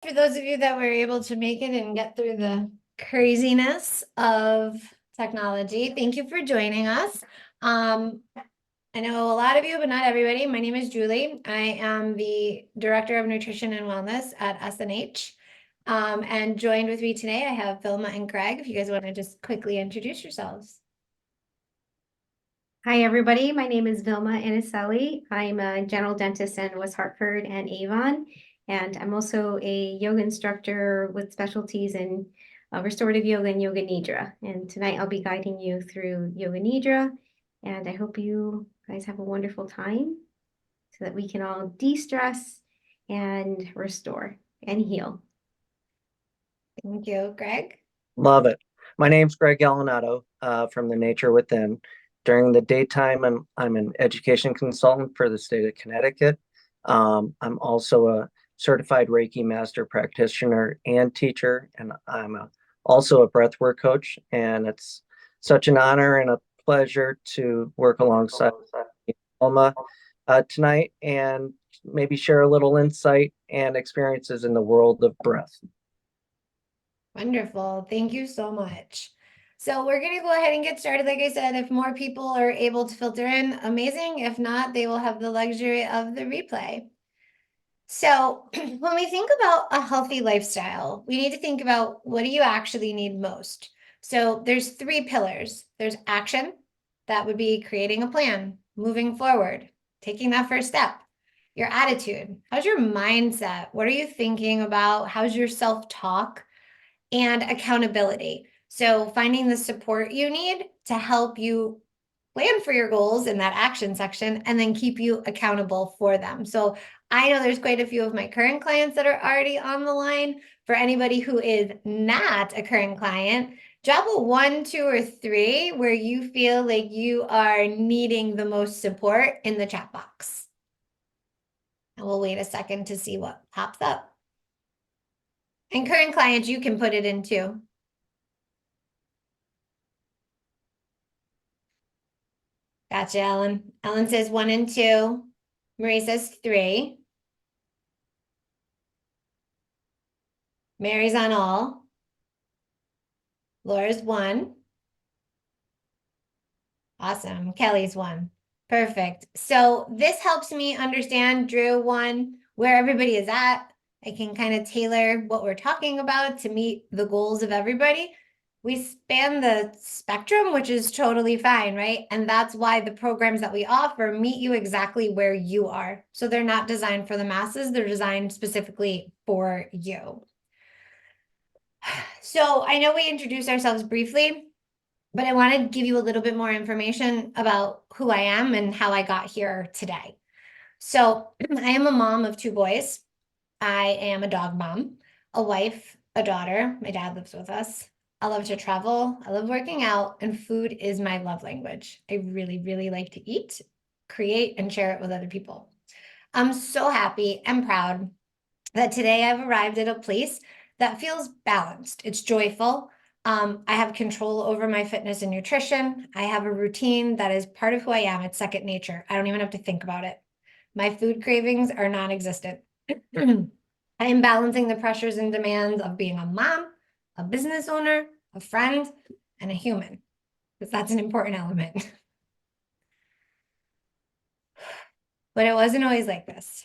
For those of you that were able to make it and get through the craziness of technology, thank you for joining us. I know a lot of you, but not everybody. My name is Julie. I am the Director of Nutrition and Wellness at SNH. And joined with me today, I have Vilma and Greg. If you guys want to just quickly introduce yourselves. Hi, everybody. My name is Vilma Aniselli. I'm a general dentist in West Hartford and Avon, and I'm also a yoga instructor with specialties in restorative yoga and yoga nidra. And tonight I'll be guiding you through yoga nidra, and I hope you guys have a wonderful time so that we can all de-stress and restore and heal. Thank you, Greg. Love it. My name's Greg Galinato from The Nature Within. During the daytime, I'm an education consultant for the state of Connecticut. I'm also a certified Reiki master practitioner and teacher, and also a breathwork coach. And it's such an honor and a pleasure to work alongside Alma tonight and maybe share a little insight and experiences in the world of breath. Wonderful. Thank you so much. So we're going to go ahead and get started. Like I said, if more people are able to filter in, amazing. If not, they will have the luxury of the replay. So when we think about a healthy lifestyle, we need to think about what do you actually need most? So there's three pillars. There's action. That would be creating a plan, moving forward, taking that first step. Your attitude. How's your mindset? What are you thinking about? How's your self-talk? And accountability. So finding the support you need to help you plan for your goals in that action section and then keep you accountable for them. So I know there's quite a few of my current clients that are already on the line. For anybody who is not a current client, drop a 1, 2, or 3 where you feel like you are needing the most support in the chat box. And we'll wait a second to see what pops up. And current clients, you can put it in too. Gotcha, Ellen. Ellen says 1 and 2. Marie says 3. Mary's on all. Laura's 1. Awesome. Kelly's 1. Perfect. So this helps me understand, Drew, 1, where everybody is at. I can kind of tailor what we're talking about to meet the goals of everybody. We span the spectrum, which is totally fine, right? And that's why the programs that we offer meet you exactly where you are. So they're not designed for the masses, they're designed specifically for you. So I know we introduced ourselves briefly, but I want to give you a little bit more information about who I am and how I got here today. So I am a mom of 2 boys. I am a dog mom, a wife, a daughter. My dad lives with us. I love to travel. I love working out, and food is my love language. I really, really like to eat, create, and share it with other people. I'm so happy and proud that today I've arrived at a place that feels balanced. It's joyful. I have control over my fitness and nutrition. I have a routine that is part of who I am. It's second nature. I don't even have to think about it. My food cravings are non-existent. I am balancing the pressures and demands of being a mom, a business owner, a friend, and a human, because that's an important element. But it wasn't always like this.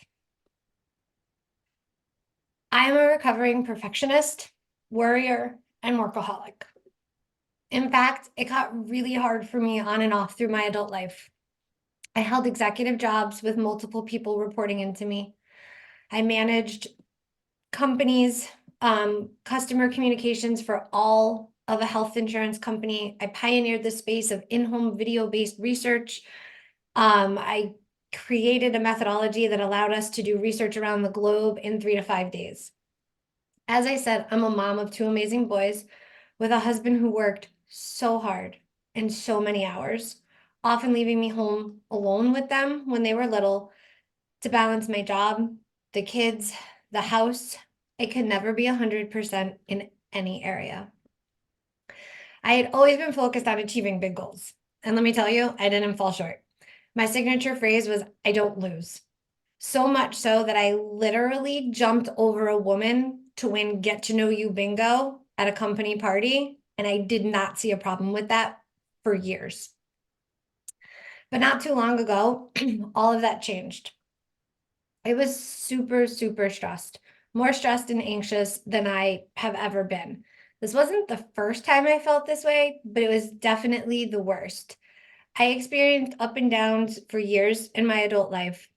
I am a recovering perfectionist, worrier, and workaholic. In fact, it got really hard for me on and off through my adult life. I held executive jobs with multiple people reporting into me. I managed companies, customer communications for all of a health insurance company. I pioneered the space of in-home video-based research. I created a methodology that allowed us to do research around the globe in 3 to 5 days. As I said, I'm a mom of 2 amazing boys with a husband who worked so hard and so many hours, often leaving me home alone with them when they were little to balance my job, the kids, the house. I could never be 100% in any area. I had always been focused on achieving big goals. And let me tell you, I didn't fall short. My signature phrase was, I don't lose. So much so that I literally jumped over a woman to win Get to Know You bingo at a company party, and I did not see a problem with that for years. But not too long ago, all of that changed. I was super, super stressed, more stressed and anxious than I have ever been. This wasn't the first time I felt this way, but it was definitely the worst. I experienced up and downs for years in my adult life,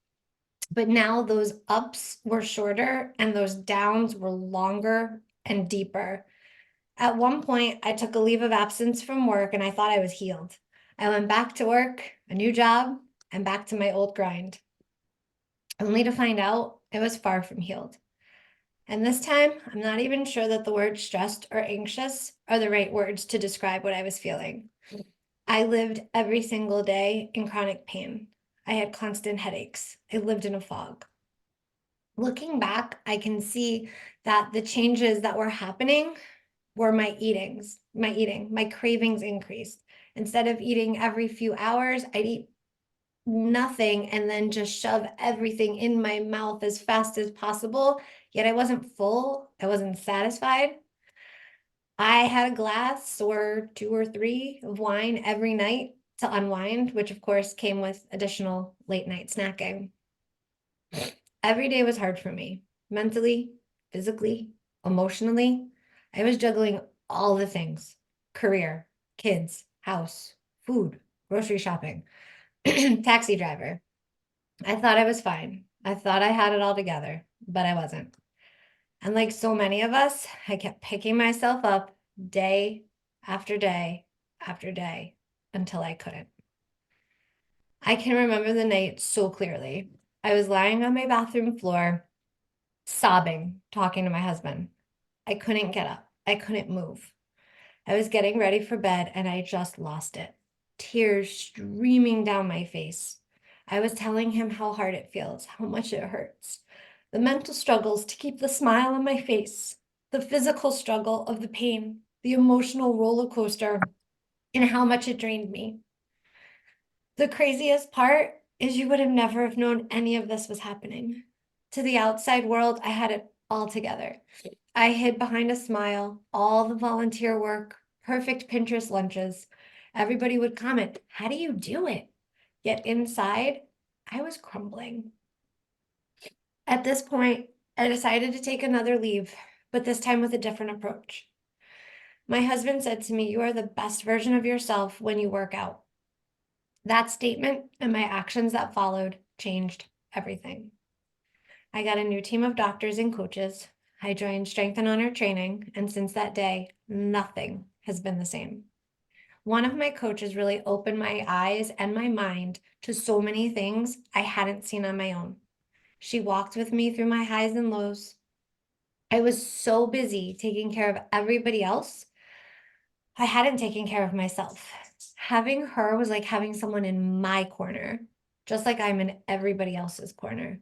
but now those ups were shorter and those downs were longer and deeper. At one point, I took a leave of absence from work and I thought I was healed. I went back to work, a new job, and back to my old grind, only to find out it was far from healed. And this time, I'm not even sure that the words stressed or anxious are the right words to describe what I was feeling. I lived every single day in chronic pain. I had constant headaches. I lived in a fog. Looking back, I can see that the changes that were happening were my eating, my cravings increased. Instead of eating every few hours, I'd eat nothing and then just shove everything in my mouth as fast as possible. Yet I wasn't full, I wasn't satisfied. I had a glass or two or three of wine every night to unwind, which of course came with additional late night snacking. Every day was hard for me, mentally, physically, emotionally. I was juggling all the things: career, kids, house, food, grocery shopping, taxi driver. I thought I was fine. I thought I had it all together, but I wasn't. And like so many of us, I kept picking myself up day after day after day until I couldn't. I can remember the night so clearly. I was lying on my bathroom floor, sobbing, talking to my husband. I couldn't get up. I couldn't move. I was getting ready for bed and I just lost it. Tears streaming down my face. I was telling him how hard it feels, how much it hurts. The mental struggles to keep the smile on my face, the physical struggle of the pain, the emotional roller coaster, and how much it drained me. The craziest part is you would have never have known any of this was happening. To the outside world, I had it all together. I hid behind a smile, all the volunteer work, perfect Pinterest lunches. Everybody would comment, "How do you do it?" Yet inside, I was crumbling. At this point, I decided to take another leave, but this time with a different approach. My husband said to me, "You are the best version of yourself when you work out." That statement and my actions that followed changed everything. I got a new team of doctors and coaches. I joined Strength and Honor training, and since that day, nothing has been the same. One of my coaches really opened my eyes and my mind to so many things I hadn't seen on my own. She walked with me through my highs and lows. I was so busy taking care of everybody else, I hadn't taken care of myself. Having her was like having someone in my corner, just like I'm in everybody else's corner.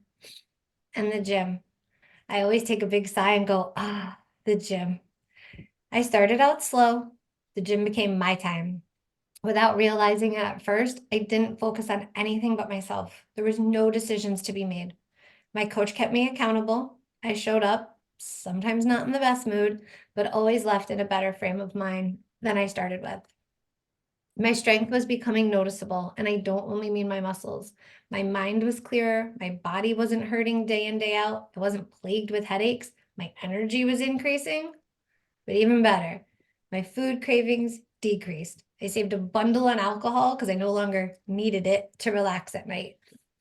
And the gym. I always take a big sigh and go, ah, the gym. I started out slow. The gym became my time. Without realizing it at first, I didn't focus on anything but myself. There was no decisions to be made. My coach kept me accountable. I showed up, sometimes not in the best mood, but always left in a better frame of mind than I started with. My strength was becoming noticeable, and I don't only mean my muscles. My mind was clearer. My body wasn't hurting day in, day out. I wasn't plagued with headaches. My energy was increasing. But even better, my food cravings decreased. I saved a bundle on alcohol because I no longer needed it to relax at night.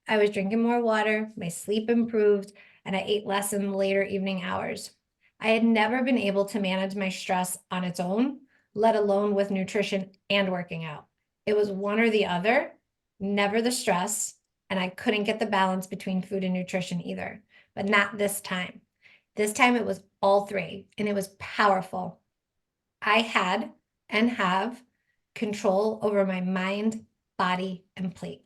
I was drinking more water, my sleep improved, and I ate less in the later evening hours. I had never been able to manage my stress on its own, let alone with nutrition and working out. It was one or the other, never the stress, and I couldn't get the balance between food and nutrition either, but not this time. This time it was all three, and it was powerful. I had and have control over my mind, body, and plate.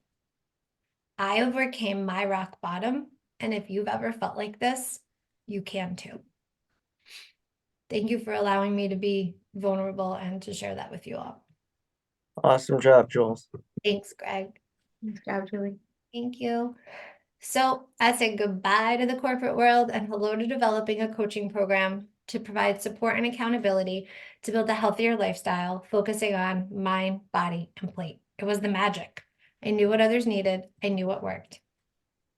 I overcame my rock bottom, and if you've ever felt like this, you can too. Thank you for allowing me to be vulnerable and to share that with you all. Awesome job, Jules. Thanks, Greg. Nice job, Julie. Thank you. So I said goodbye to the corporate world and hello to developing a coaching program to provide support and accountability to build a healthier lifestyle, focusing on mind, body, and plate. It was the magic. I knew what others needed. I knew what worked.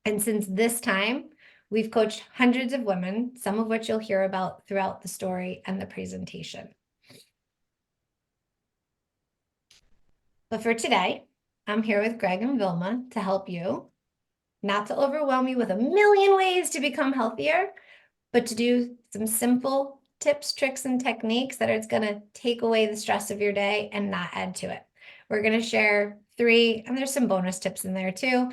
And since this time, we've coached hundreds of women, some of which you'll hear about throughout the story and the presentation. But for today, I'm here with Greg and Vilma to help you, not to overwhelm you with a million ways to become healthier, but to do some simple tips, tricks, and techniques that are going to take away the stress of your day and not add to it. We're going to share 3, and there's some bonus tips in there too,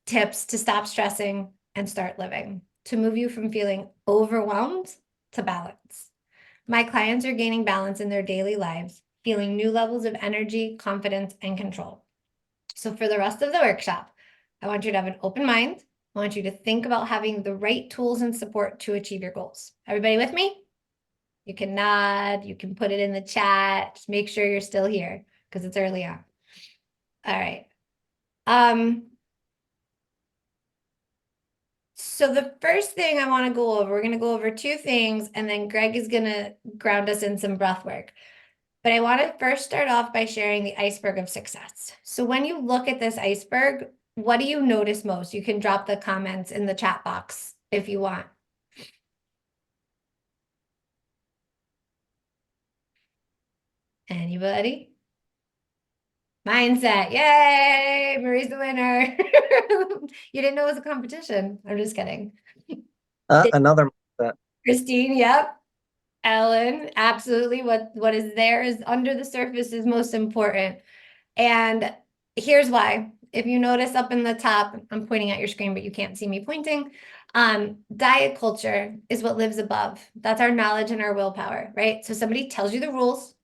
tips to stop stressing and start living, to move you from feeling overwhelmed to balance. My clients are gaining balance in their daily lives, feeling new levels of energy, confidence, and control. So for the rest of the workshop, I want you to have an open mind. I want you to think about having the right tools and support to achieve your goals. Everybody with me? You can nod, you can put it in the chat. Just make sure you're still here because it's early on. All right. So the first thing I want to go over, we're going to go over 2 things, and then Greg is going to ground us in some breath work. But I want to first start off by sharing the iceberg of success. So when you look at this iceberg, what do you notice most? You can drop the comments in the chat box if you want. Anybody? Mindset. Yay! Marie's the winner. You didn't know it was a competition. I'm just kidding. Another mindset. Christine, yep. Ellen, absolutely. What is there is under the surface is most important. And here's why. If you notice up in the top, I'm pointing at your screen, but you can't see me pointing. Diet culture is what lives above. That's our knowledge and our willpower, right? So somebody tells you the rules,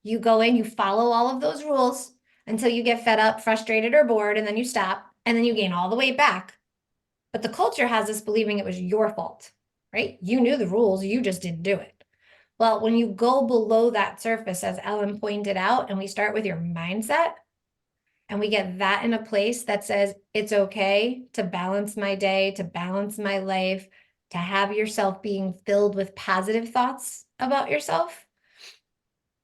you go in, you follow all of those rules until you get fed up, frustrated, or bored, and then you stop, and then you gain all the way back. But the culture has us believing it was your fault, right? You knew the rules, you just didn't do it. Well, when you go below that surface, as Ellen pointed out, and we start with your mindset, and we get that in a place that says it's okay to balance my day, to balance my life, to have yourself being filled with positive thoughts about yourself.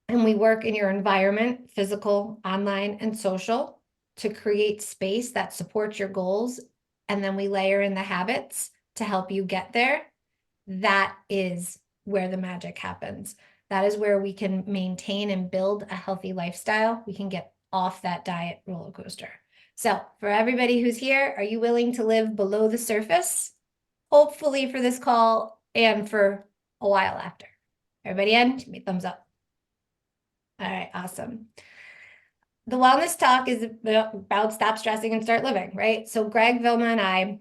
And we work in your environment, physical, online, and social, to create space that supports your goals. And then we layer in the habits to help you get there. That is where the magic happens. That is where we can maintain and build a healthy lifestyle. We can get off that diet roller coaster. So for everybody who's here, are you willing to live below the surface? Hopefully for this call and for a while after. Everybody in? Give me a thumbs up. All right, awesome. The wellness talk is about stop stressing and start living, right? So Greg, Vilma, and I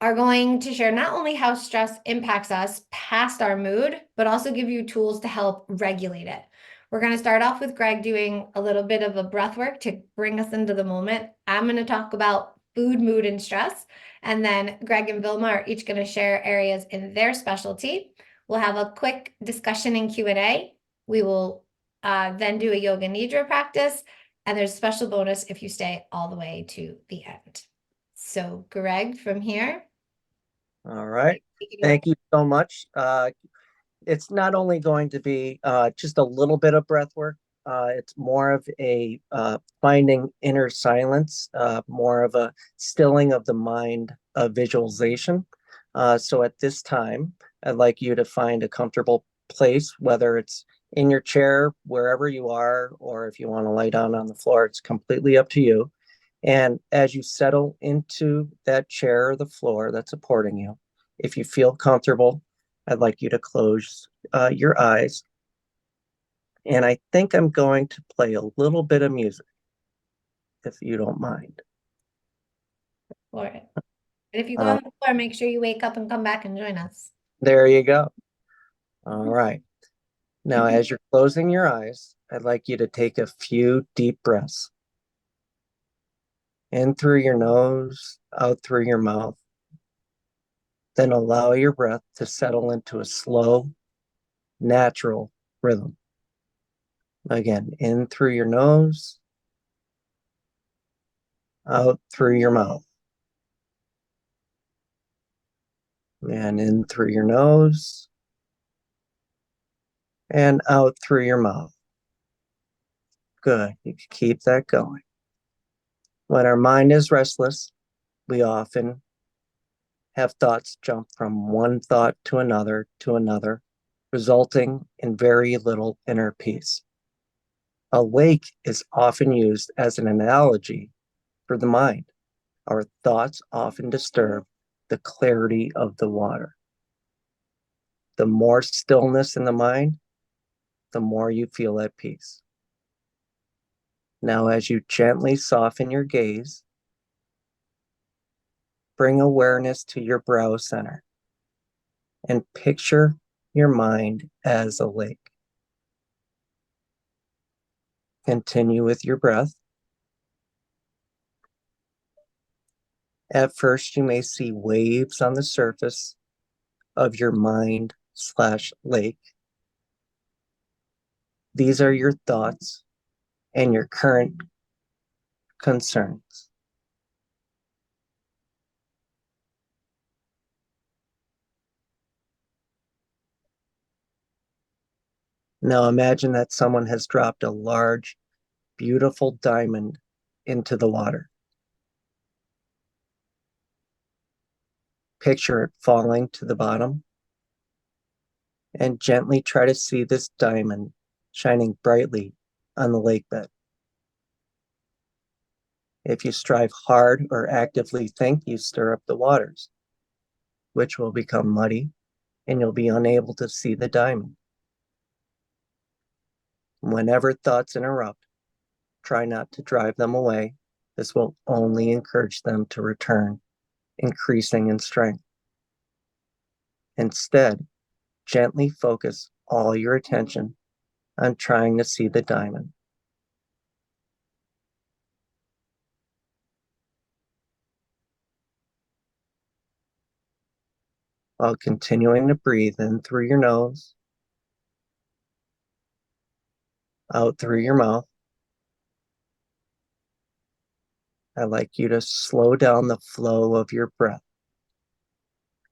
are going to share not only how stress impacts us past our mood, but also give you tools to help regulate it. We're going to start off with Greg doing a little bit of a breath work to bring us into the moment. I'm going to talk about food, mood, and stress. And then Greg and Vilma are each going to share areas in their specialty. We'll have a quick discussion and Q&A. We will then do a yoga nidra practice. And there's a special bonus if you stay all the way to the end. So Greg, from here. All right. Thank you so much. It's not only going to be just a little bit of breath work. It's more of a finding inner silence, more of a stilling of the mind visualization. So at this time, I'd like you to find a comfortable place, whether it's in your chair, wherever you are, or if you want to lie down on the floor, it's completely up to you. And as you settle into that chair or the floor that's supporting you, if you feel comfortable, I'd like you to close your eyes. And I think I'm going to play a little bit of music, if you don't mind. For it. And if you go on the floor, make sure you wake up and come back and join us. There you go. All right. Now, as you're closing your eyes, I'd like you to take a few deep breaths. In through your nose, out through your mouth. Then allow your breath to settle into a slow, natural rhythm. Again, in through your nose, out through your mouth. And in through your nose and out through your mouth. Good. You can keep that going. When our mind is restless, we often have thoughts jump from one thought to another, resulting in very little inner peace. A lake is often used as an analogy for the mind. Our thoughts often disturb the clarity of the water. The more stillness in the mind, the more you feel at peace. Now, as you gently soften your gaze, bring awareness to your brow center and picture your mind as a lake. Continue with your breath. At first, you may see waves on the surface of your mind/lake. These are your thoughts and your current concerns. Now imagine that someone has dropped a large, beautiful diamond into the water. Picture it falling to the bottom and gently try to see this diamond shining brightly on the lake bed. If you strive hard or actively think, you stir up the waters, which will become muddy and you'll be unable to see the diamond. Whenever thoughts interrupt, try not to drive them away. This will only encourage them to return, increasing in strength. Instead, gently focus all your attention on trying to see the diamond. While continuing to breathe in through your nose, out through your mouth. I'd like you to slow down the flow of your breath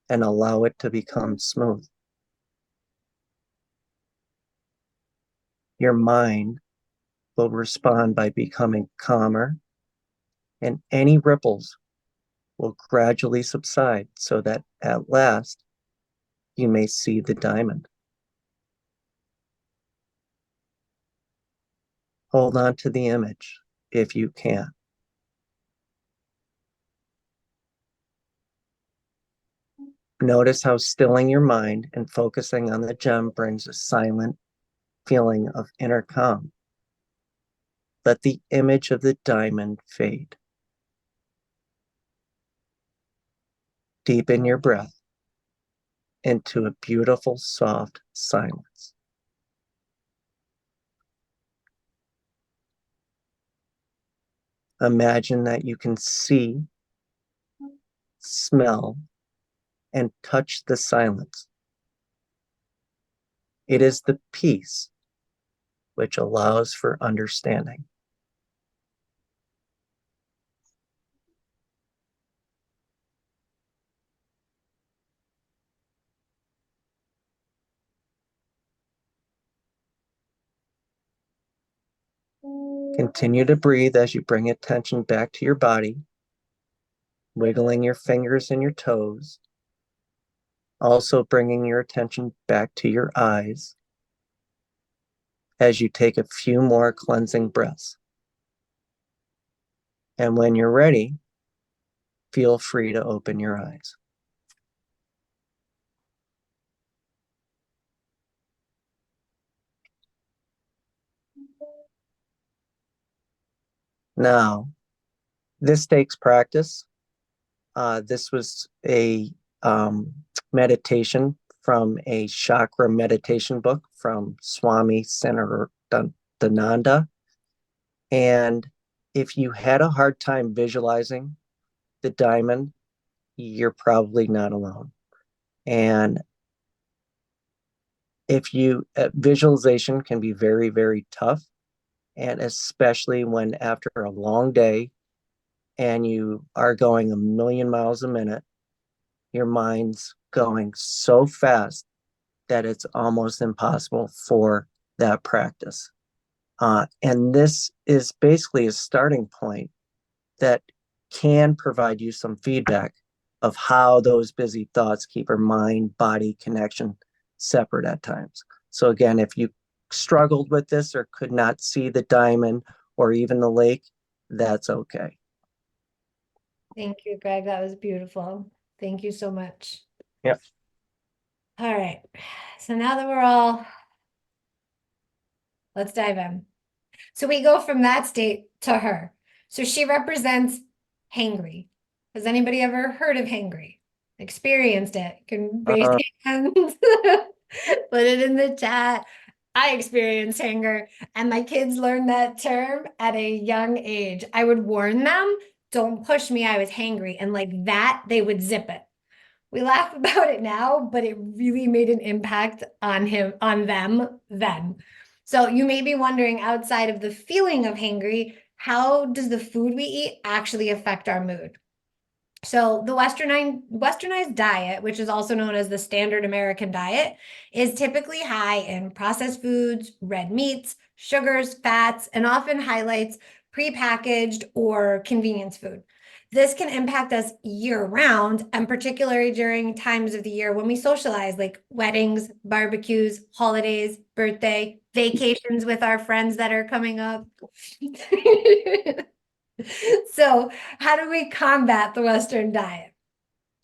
and allow it to become smooth. Your mind will respond by becoming calmer, and any ripples will gradually subside so that at last you may see the diamond. Hold on to the image if you can. Notice how stilling your mind and focusing on the gem brings a silent feeling of inner calm. Let the image of the diamond fade. Deepen your breath into a beautiful, soft silence. Imagine that you can see, smell, and touch the silence. It is the peace which allows for understanding. Continue to breathe as you bring attention back to your body, wiggling your fingers and your toes, also bringing your attention back to your eyes as you take a few more cleansing breaths. And when you're ready, feel free to open your eyes. Now, this takes practice. This was a meditation from a chakra meditation book from Swami Dananda. And if you had a hard time visualizing the diamond, you're probably not alone. And if you, visualization can be very, very tough. And especially when after a long day and you are going a million miles a minute, your mind's going so fast that it's almost impossible for that practice. And this is basically a starting point that can provide you some feedback of how those busy thoughts keep our mind body connection separate at times. So, again, if you struggled with this or could not see the diamond or even the lake, that's okay. Thank you, Greg. That was beautiful. Thank you so much. Yep. All right. So now that we're all, let's dive in. So we go from that state to her. So she represents hangry. Has anybody ever heard of hangry? Experienced it? You can raise Uh, hands, put it in the chat. I experienced hanger, and my kids learned that term at a young age. I would warn them, don't push me, I was hangry. And like that, they would zip it. We laugh about it now, but it really made an impact on them then. So you may be wondering, outside of the feeling of hangry, how does the food we eat actually affect our mood? So the westernized diet, which is also known as the standard American diet, is typically high in processed foods, red meats, sugars, fats, and often highlights prepackaged or convenience food. This can impact us year round, and particularly during times of the year when we socialize, like weddings, barbecues, holidays, birthday, vacations with our friends that are coming up. So, how do we combat the Western diet?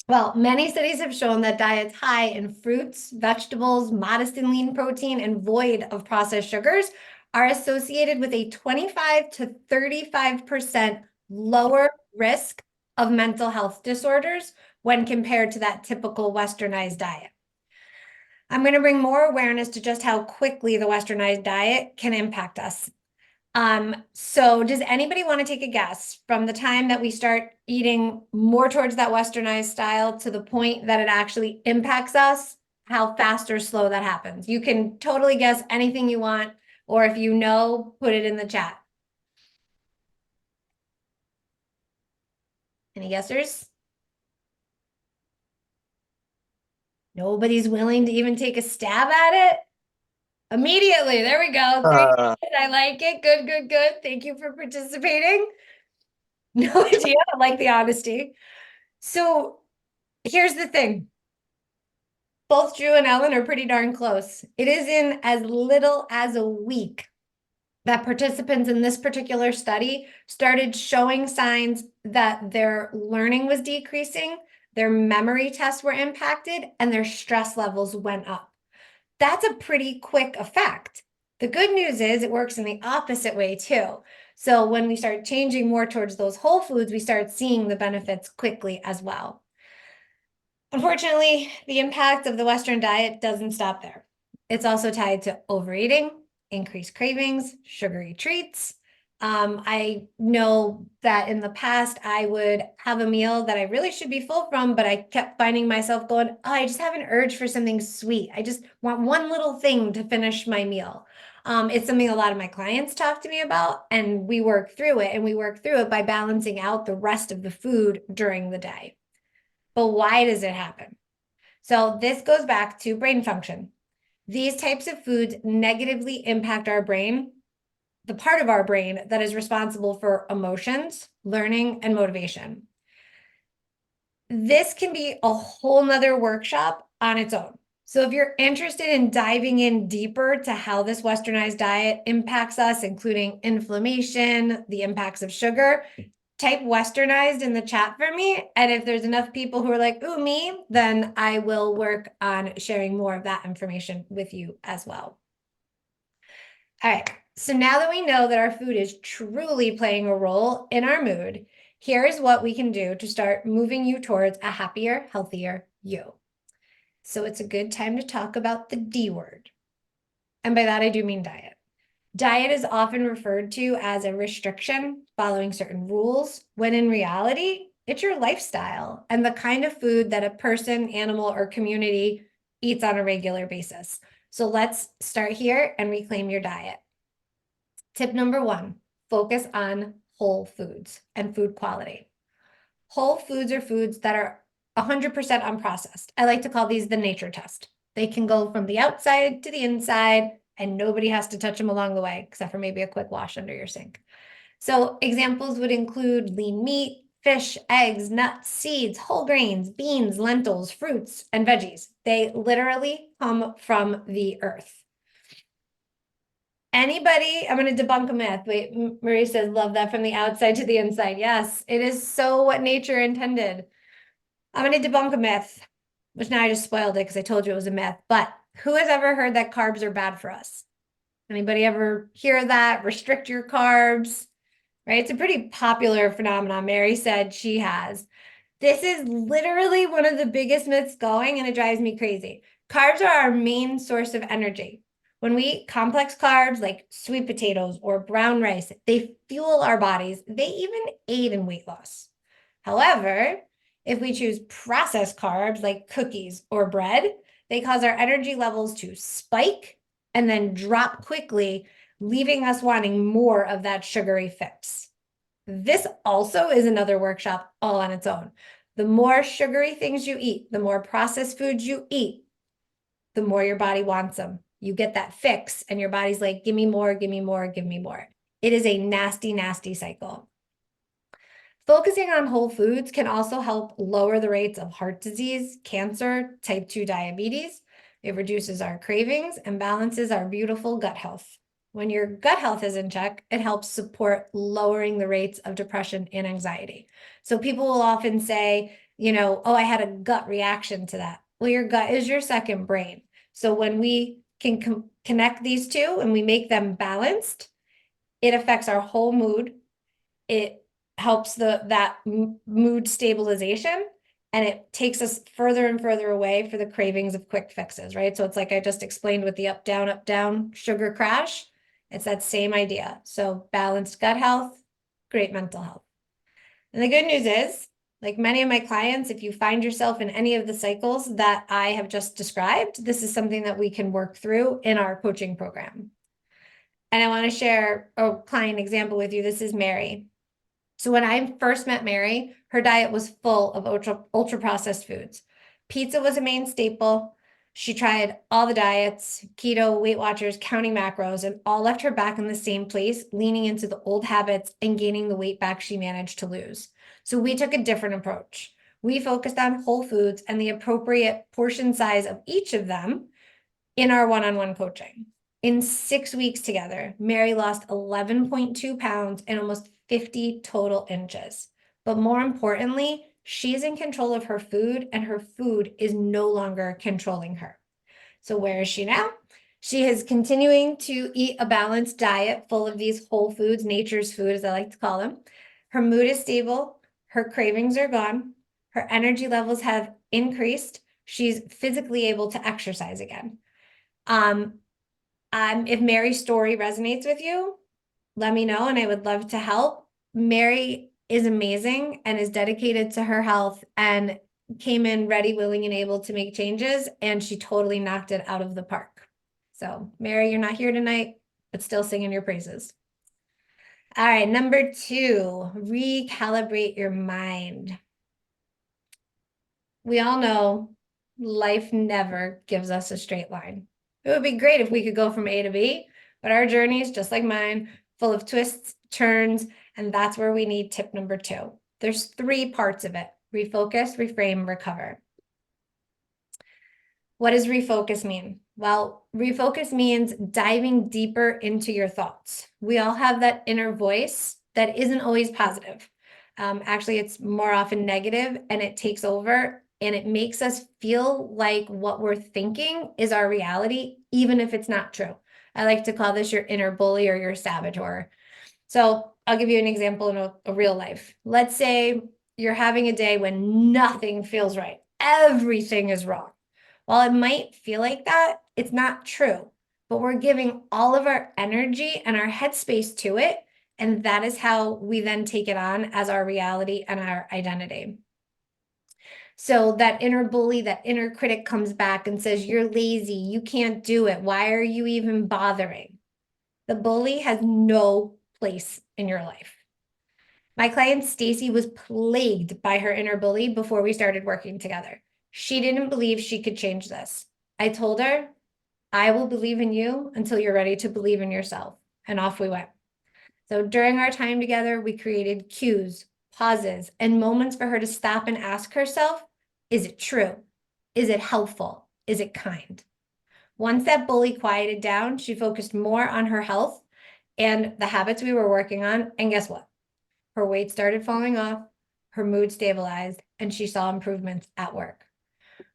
Well, many studies have shown that diets high in fruits, vegetables, modest in lean protein, and void of processed sugars are associated with a 25 to 35% lower risk of mental health disorders when compared to that typical Westernized diet. I'm going to bring more awareness to just how quickly the Westernized diet can impact us. So does anybody want to take a guess from the time that we start eating more towards that Westernized style to the point that it actually impacts us, how fast or slow that happens? You can totally guess anything you want, or if you know, put it in the chat. Any guessers? Nobody's willing to even take a stab at it? Immediately, there we go. I like it. Good, good, good. Thank you for participating. No idea. I like the honesty. So here's the thing. Both Drew and Ellen are pretty darn close. It is in as little as a week that participants in this particular study started showing signs that their learning was decreasing, their memory tests were impacted, and their stress levels went up. That's a pretty quick effect. The good news is it works in the opposite way too. So when we start changing more towards those whole foods, we start seeing the benefits quickly as well. Unfortunately, the impact of the Western diet doesn't stop there. It's also tied to overeating, increased cravings, sugary treats. I know that in the past, I would have a meal that I really should be full from, but I kept finding myself going, oh, I just have an urge for something sweet. I just want one little thing to finish my meal. It's something a lot of my clients talk to me about, and we work through it. And we work through it by balancing out the rest of the food during the day. But why does it happen? So this goes back to brain function. These types of foods negatively impact our brain, the part of our brain that is responsible for emotions, learning, and motivation. This can be a whole nother workshop on its own. So if you're interested in diving in deeper to how this Westernized diet impacts us, including inflammation, the impacts of sugar, type Westernized in the chat for me. And if there's enough people who are like, ooh, me, then I will work on sharing more of that information with you as well. All right, so now that we know that our food is truly playing a role in our mood, here is what we can do to start moving you towards a happier, healthier you. So it's a good time to talk about the D word. And by that, I do mean diet. Diet is often referred to as a restriction following certain rules, when in reality, it's your lifestyle and the kind of food that a person, animal, or community eats on a regular basis. So let's start here and reclaim your diet. Tip number 1, focus on whole foods and food quality. Whole foods are foods that are 100% unprocessed. I like to call these the nature test. They can go from the outside to the inside, and nobody has to touch them along the way, except for maybe a quick wash under your sink. So examples would include lean meat, fish, eggs, nuts, seeds, whole grains, beans, lentils, fruits, and veggies. They literally come from the earth. Anybody, I'm going to debunk a myth. Wait, Marie says, love that from the outside to the inside. Yes, it is so what nature intended. I'm going to debunk a myth, which now I just spoiled it because I told you it was a myth. But who has ever heard that carbs are bad for us? Anybody ever hear that? Restrict your carbs, right? It's a pretty popular phenomenon. Mary said she has. This is literally one of the biggest myths going, and it drives me crazy. Carbs are our main source of energy. When we eat complex carbs like sweet potatoes or brown rice, they fuel our bodies. They even aid in weight loss. However, if we choose processed carbs like cookies or bread, they cause our energy levels to spike and then drop quickly, leaving us wanting more of that sugary fix. This also is another workshop all on its own. The more sugary things you eat, the more processed foods you eat, the more your body wants them. You get that fix and your body's like, give me more, give me more, give me more. It is a nasty, nasty cycle. Focusing on whole foods can also help lower the rates of heart disease, cancer, type 2 diabetes. It reduces our cravings and balances our beautiful gut health. When your gut health is in check, it helps support lowering the rates of depression and anxiety. So people will often say, oh, I had a gut reaction to that. Well, your gut is your second brain. So when we can connect these two and we make them balanced, it affects our whole mood. It helps that mood stabilization, and it takes us further and further away for the cravings of quick fixes, right? So it's like I just explained with the up, down, sugar crash. It's that same idea. So balanced gut health, great mental health. And the good news is, like many of my clients, if you find yourself in any of the cycles that I have just described, this is something that we can work through in our coaching program. And I want to share a client example with you. This is Mary. So when I first met Mary, her diet was full of ultra processed foods. Pizza was a main staple. She tried all the diets, keto, Weight Watchers, counting macros, and all left her back in the same place, leaning into the old habits and gaining the weight back she managed to lose. So we took a different approach. We focused on whole foods and the appropriate portion size of each of them in our one-on-one coaching. In 6 weeks together, Mary lost 11.2 pounds and almost 50 total inches. But more importantly, she's in control of her food, and her food is no longer controlling her. So where is she now? She is continuing to eat a balanced diet full of these whole foods, nature's food, as I like to call them. Her mood is stable. Her cravings are gone. Her energy levels have increased. She's physically able to exercise again. If Mary's story resonates with you, let me know, and I would love to help. Mary is amazing and is dedicated to her health and came in ready, willing, and able to make changes, and she totally knocked it out of the park. So, Mary, you're not here tonight, but still singing your praises. All right, number 2, recalibrate your mind. We all know life never gives us a straight line. It would be great if we could go from A to B, but our journey is just like mine, full of twists, turns, and that's where we need tip number 2. There's 3 parts of it: refocus, reframe, recover. What does refocus mean? Well, refocus means diving deeper into your thoughts. We all have that inner voice that isn't always positive. Actually, it's more often negative, and it takes over, and it makes us feel like what we're thinking is our reality, even if it's not true. I like to call this your inner bully or your saboteur. So I'll give you an example in a real life. Let's say you're having a day when nothing feels right. Everything is wrong. While it might feel like that, it's not true, but we're giving all of our energy and our headspace to it. And that is how we then take it on as our reality and our identity. So that inner bully, that inner critic comes back and says, you're lazy, you can't do it. Why are you even bothering? The bully has no place in your life. My client Stacy was plagued by her inner bully before we started working together. She didn't believe she could change this. I told her, I will believe in you until you're ready to believe in yourself. And off we went. So during our time together, we created cues, pauses, and moments for her to stop and ask herself, is it true? Is it helpful? Is it kind? Once that bully quieted down, she focused more on her health and the habits we were working on. And guess what? Her weight started falling off, her mood stabilized, and she saw improvements at work.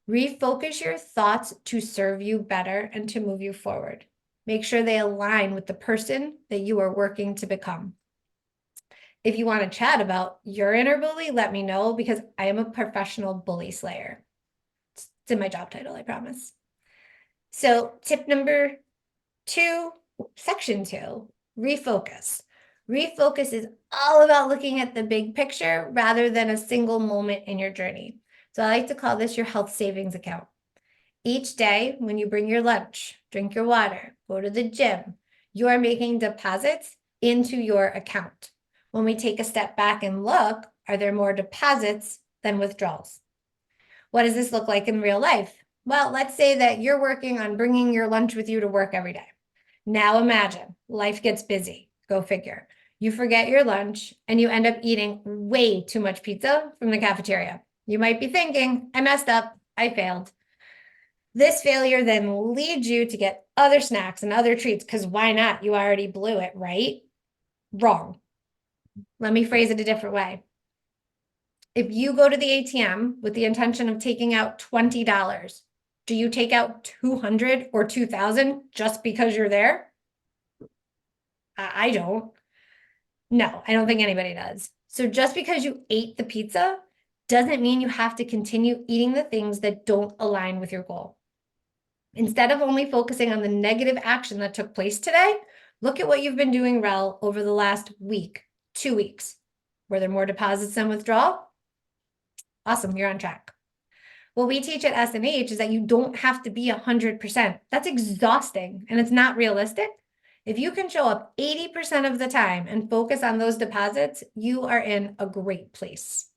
Refocus your thoughts to serve you better and to move you forward. Make sure they align with the person that you are working to become. If you want to chat about your inner bully, let me know because I am a professional bully slayer. It's in my job title, I promise. So tip number 2, section 2, refocus. Refocus is all about looking at the big picture rather than a single moment in your journey. So I like to call this your health savings account. Each day, when you bring your lunch, drink your water, go to the gym, you are making deposits into your account. When we take a step back and look, are there more deposits than withdrawals? What does this look like in real life? Well, let's say that you're working on bringing your lunch with you to work every day. Now imagine life gets busy. Go figure. You forget your lunch and you end up eating way too much pizza from the cafeteria. You might be thinking, I messed up. I failed. This failure then leads you to get other snacks and other treats because why not? You already blew it, right? Wrong. Let me phrase it a different way. If you go to the ATM with the intention of taking out $20, do you take out 200 or 2,000 just because you're there? I don't. No, I don't think anybody does. So just because you ate the pizza doesn't mean you have to continue eating the things that don't align with your goal. Instead of only focusing on the negative action that took place today, look at what you've been doing well over the last week, 2 weeks. Were there more deposits than withdrawal? Awesome, you're on track. What we teach at S&H is that you don't have to be 100%. That's exhausting and it's not realistic. If you can show up 80% of the time and focus on those deposits, you are in a great place.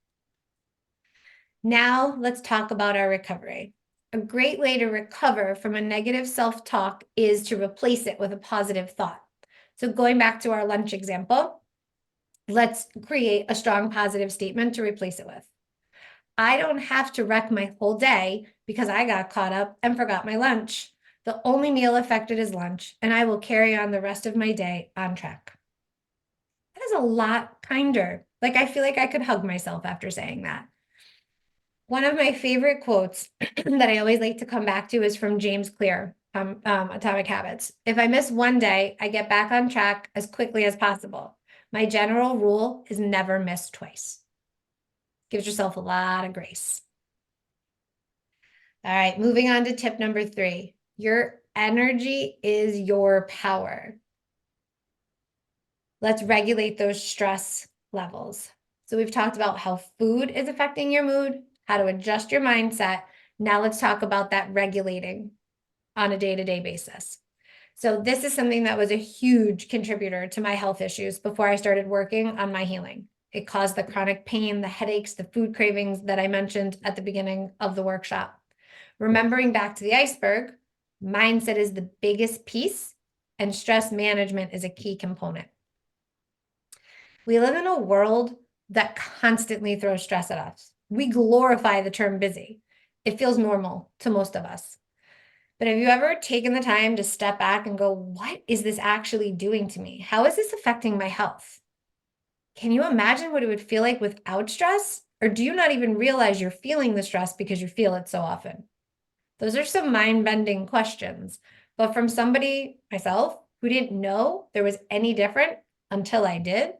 Now let's talk about our recovery. A great way to recover from a negative self-talk is to replace it with a positive thought. So going back to our lunch example, let's create a strong positive statement to replace it with. I don't have to wreck my whole day because I got caught up and forgot my lunch. The only meal affected is lunch, and I will carry on the rest of my day on track. That is a lot kinder. Like, I feel like I could hug myself after saying that. One of my favorite quotes that I always like to come back to is from James Clear, Atomic Habits. If I miss one day, I get back on track as quickly as possible. My general rule is never miss twice. Gives yourself a lot of grace. All right, moving on to tip number 3. Your energy is your power. Let's regulate those stress levels. So we've talked about how food is affecting your mood, how to adjust your mindset. Now let's talk about that regulating on a day-to-day basis. So this is something that was a huge contributor to my health issues before I started working on my healing. It caused the chronic pain, the headaches, the food cravings that I mentioned at the beginning of the workshop. Remembering back to the iceberg, mindset is the biggest piece and stress management is a key component. We live in a world that constantly throws stress at us. We glorify the term busy. It feels normal to most of us. But have you ever taken the time to step back and go, what is this actually doing to me? How is this affecting my health? Can you imagine what it would feel like without stress? Or do you not even realize you're feeling the stress because you feel it so often? Those are some mind-bending questions. But from somebody, myself, who didn't know there was any different until I did,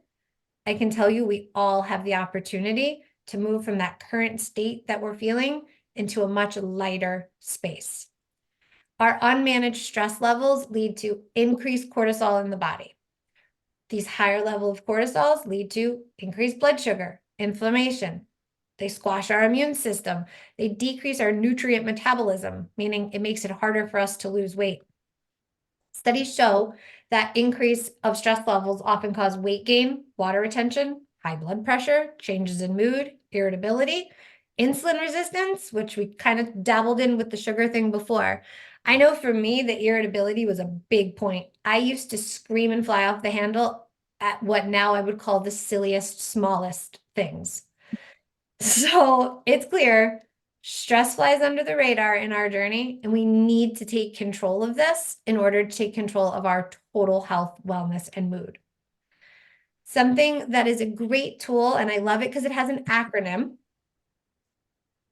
I can tell you we all have the opportunity to move from that current state that we're feeling into a much lighter space. Our unmanaged stress levels lead to increased cortisol in the body. These higher levels of cortisols lead to increased blood sugar, inflammation. They squash our immune system. They decrease our nutrient metabolism, meaning it makes it harder for us to lose weight. Studies show that increase of stress levels often cause weight gain, water retention, high blood pressure, changes in mood, irritability, insulin resistance, which we kind of dabbled in with the sugar thing before. I know for me, the irritability was a big point. I used to scream and fly off the handle at what now I would call the silliest, smallest things. So it's clear stress flies under the radar in our journey, and we need to take control of this in order to take control of our total health, wellness, and mood. Something that is a great tool, and I love it because it has an acronym,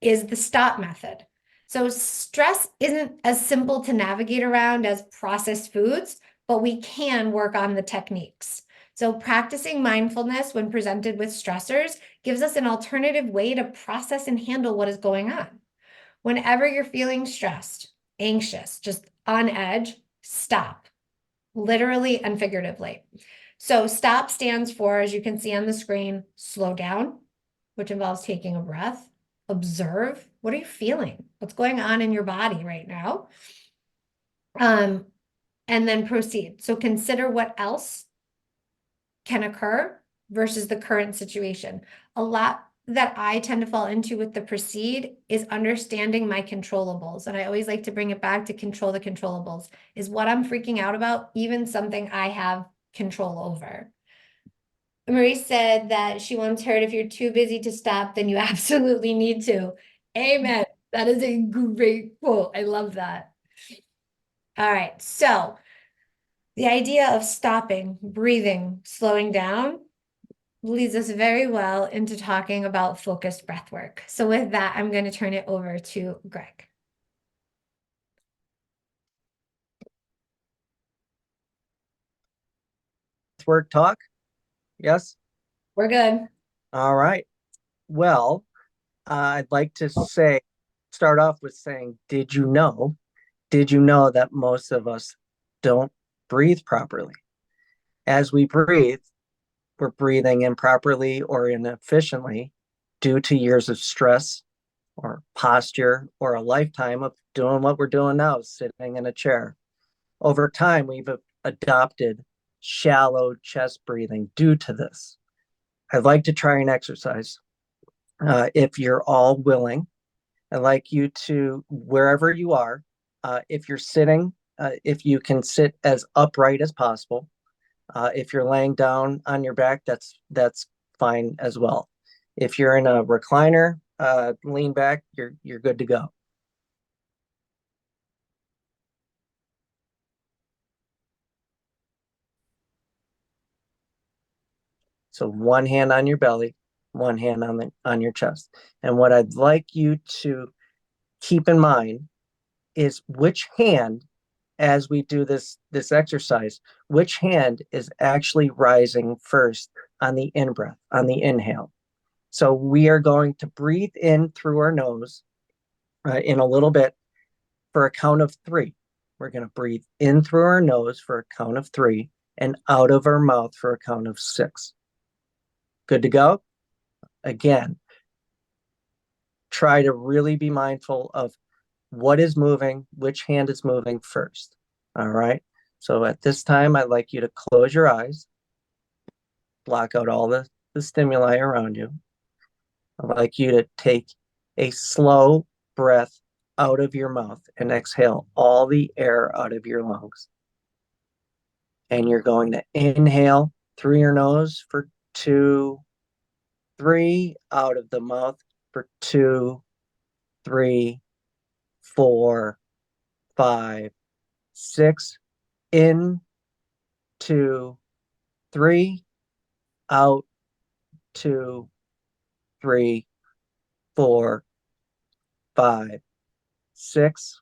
is the STOP method. So stress isn't as simple to navigate around as processed foods, but we can work on the techniques. So practicing mindfulness when presented with stressors gives us an alternative way to process and handle what is going on. Whenever you're feeling stressed, anxious, just on edge, stop, literally and figuratively. So STOP stands for, as you can see on the screen, slow down, which involves taking a breath, observe, what are you feeling? What's going on in your body right now? And then proceed. So consider what else can occur versus the current situation. A lot that I tend to fall into with the proceed is understanding my controllables. And I always like to bring it back to control the controllables. Is what I'm freaking out about even something I have control over? Marie said that she once heard if you're too busy to stop, then you absolutely need to. Amen. That is a great quote. I love that. All right. So the idea of stopping, breathing, slowing down leads us very well into talking about focused breath work. So with that, I'm going to turn it over to Greg. Work talk? Yes? We're good. All right. Well, I'd like to start off with saying, did you know that most of us don't breathe properly? As we breathe, we're breathing improperly or inefficiently due to years of stress or posture or a lifetime of doing what we're doing now, sitting in a chair. Over time, we've adopted shallow chest breathing due to this. I'd like to try an exercise. If you're all willing, I'd like you to, wherever you are, if you're sitting, if you can sit as upright as possible. If you're laying down on your back, that's fine as well. If you're in a recliner, lean back, you're good to go. So one hand on your belly, one hand on your chest. And what I'd like you to keep in mind is which hand, as we do this exercise, which hand is actually rising first on the in-breath, on the inhale. So we are going to breathe in through our nose in a little bit for a count of 3. We're going to breathe in through our nose for a count of 3 and out of our mouth for a count of 6. Good to go? Again, try to really be mindful of what is moving, which hand is moving first. All right. So at this time, I'd like you to close your eyes, block out all the stimuli around you. I'd like you to take a slow breath out of your mouth and exhale all the air out of your lungs. And you're going to inhale through your nose for 2, 3, out of the mouth for 2, 3, 4, 5, 6, in, 2, 3, out, 2, 3, 4, 5, 6,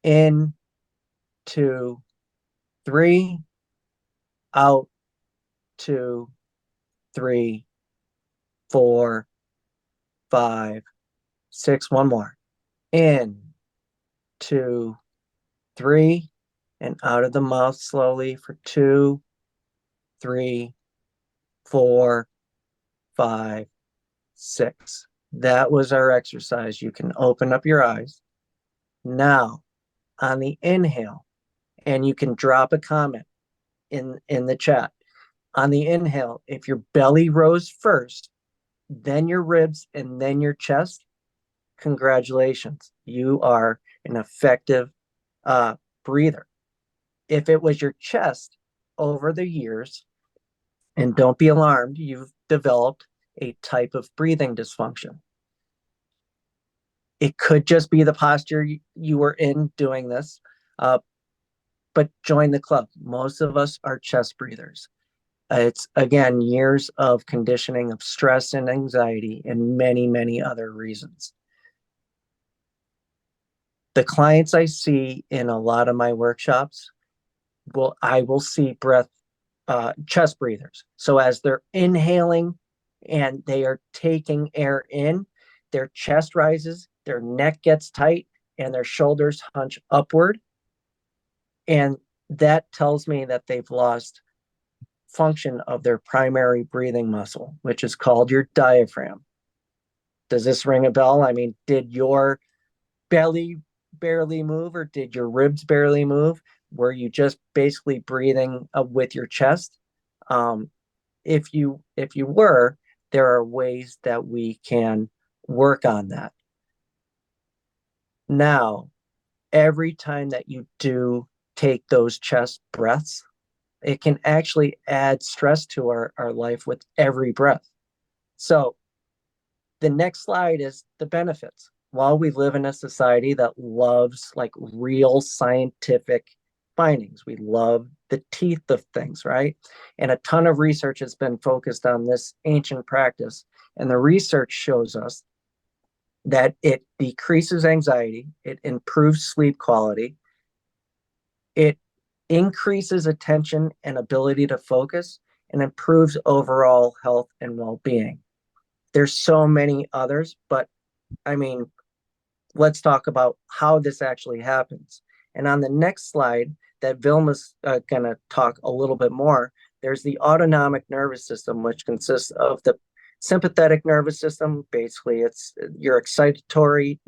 in, 2, 3, out, 2, 3, 4, 5, 6. One more. In, 2, 3, and out of the mouth slowly for 2, 3, 4, 5, 6. That was our exercise. You can open up your eyes. Now, on the inhale, and you can drop a comment in the chat. On the inhale, if your belly rose first, then your ribs, and then your chest, congratulations. You are an effective breather. If it was your chest over the years, and don't be alarmed, you've developed a type of breathing dysfunction. It could just be the posture you were in doing this, but join the club. Most of us are chest breathers. It's, again, years of conditioning of stress and anxiety and many, many other reasons. The clients I see in a lot of my workshops, I will see chest breathers. So as they're inhaling and they are taking air in, their chest rises, their neck gets tight, and their shoulders hunch upward. And that tells me that they've lost function of their primary breathing muscle, which is called your diaphragm. Does this ring a bell? I mean, did your belly barely move, or did your ribs barely move? Were you just basically breathing with your chest? If you were, there are ways that we can work on that. Now, every time that you do take those chest breaths, it can actually add stress to our life with every breath. So the next slide is the benefits. While we live in a society that loves like real scientific findings, we love the teeth of things, right? And a ton of research has been focused on this ancient practice. And the research shows us that it decreases anxiety, it improves sleep quality, it increases attention and ability to focus, and improves overall health and well-being. There's so many others, but I mean, let's talk about how this actually happens. And on the next slide that Vilma's going to talk a little bit more, there's the autonomic nervous system, which consists of the sympathetic nervous system. Basically, it's your excitatory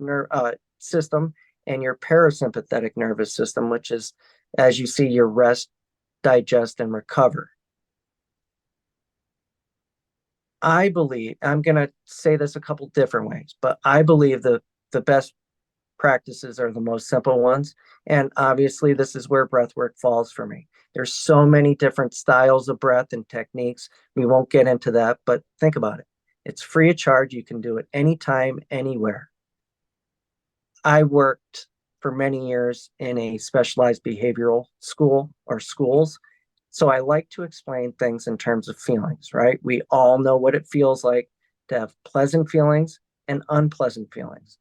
system, and your parasympathetic nervous system, which is, as you see, your rest, digest, and recover. I believe, I'm going to say this a couple different ways, but I believe the best practices are the most simple ones. And obviously, this is where breath work falls for me. There's so many different styles of breath and techniques. We won't get into that, but think about it. It's free of charge. You can do it anytime, anywhere. I worked for many years in a specialized behavioral school or schools. So I like to explain things in terms of feelings, right? We all know what it feels like to have pleasant feelings and unpleasant feelings.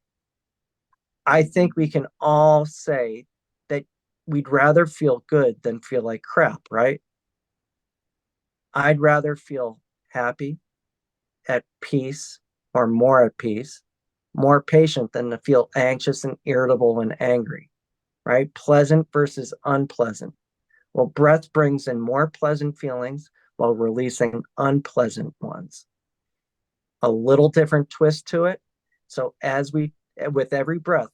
I think we can all say that we'd rather feel good than feel like crap, right? I'd rather feel happy, at peace, or more at peace, more patient than to feel anxious and irritable and angry, right? Pleasant versus unpleasant. Well, breath brings in more pleasant feelings while releasing unpleasant ones. A little different twist to it. So with every breath,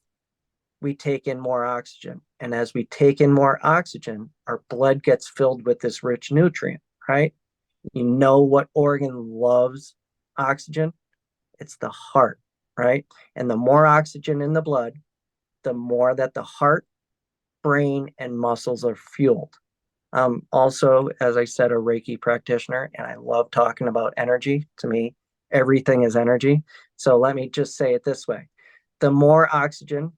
we take in more oxygen. And as we take in more oxygen, our blood gets filled with this rich nutrient, right? You know what organ loves oxygen? It's the heart, right? And the more oxygen in the blood, the more that the heart, brain, and muscles are fueled. Also, as I said, a Reiki practitioner, and I love talking about energy. To me, everything is energy. So let me just say it this way. The more oxygen,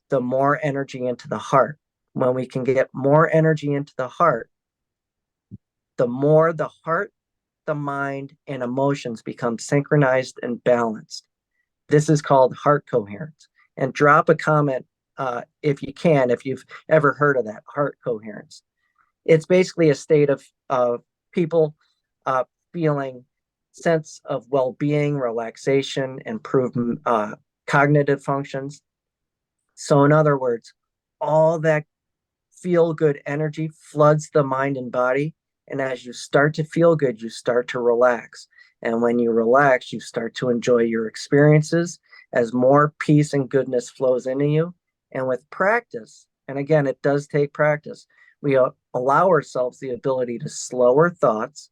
the more energy into the heart. When we can get more energy into the heart, the more the heart, the mind, and emotions become synchronized and balanced. This is called heart coherence. And drop a comment if you can, if you've ever heard of that, heart coherence. It's basically a state of people feeling sense of well-being, relaxation, improved cognitive functions. So in other words, all that feel-good energy floods the mind and body. And as you start to feel good, you start to relax. And when you relax, you start to enjoy your experiences as more peace and goodness flows into you. And with practice, and again, it does take practice, We allow ourselves the ability to slow our thoughts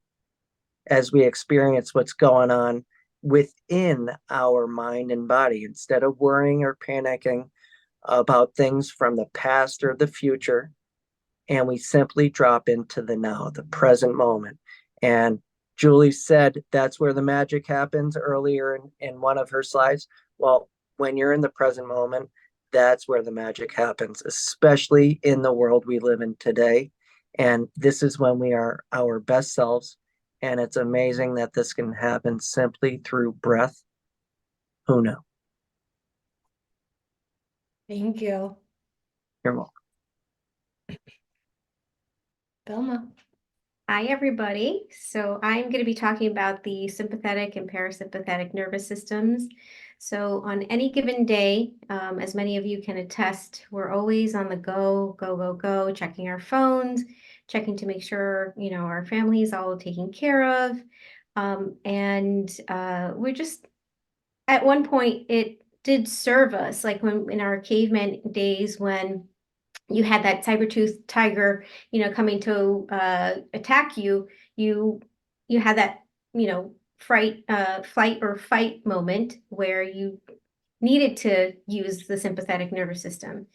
as we experience what's going on within our mind and body instead of worrying or panicking about things from the past or the future. And we simply drop into the now, the present moment. And Julie said that's where the magic happens earlier in one of her slides. Well, when you're in the present moment, that's where the magic happens, especially in the world we live in today. And this is when we are our best selves. And it's amazing that this can happen simply through breath. Who knew? Thank you. You're welcome. Vilma. Hi, everybody. So I'm going to be talking about the sympathetic and parasympathetic nervous systems. So on any given day, as many of you can attest, we're always on the go, go, go, go, checking our phones, checking to make sure, our family is all taken care of. We're just, at one point, it did serve us, like when in our caveman days when you had that saber-toothed tiger, coming to attack you, you you had that, flight or fight moment where you needed to use the sympathetic nervous system.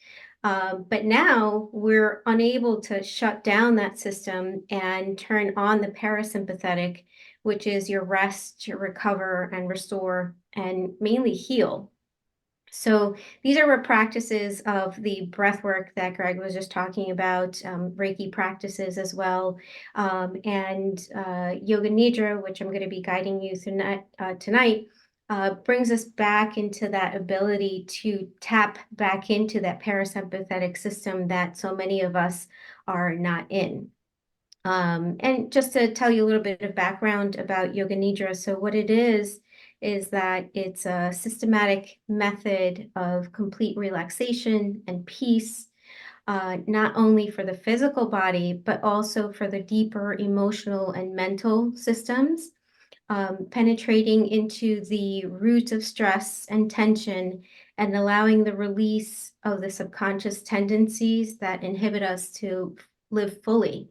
But now we're unable to shut down that system and turn on the parasympathetic, which is your rest, your recover and restore, and mainly heal. So these are practices of the breath work that Greg was just talking about, Reiki practices as well, and Yoga Nidra, which I'm going to be guiding you through tonight, brings us back into that ability to tap back into that parasympathetic system that so many of us are not in. And just to tell you a little bit of background about Yoga Nidra, so what it is that it's a systematic method of complete relaxation and peace, not only for the physical body, but also for the deeper emotional and mental systems, penetrating into the root of stress and tension and allowing the release of the subconscious tendencies that inhibit us to live fully.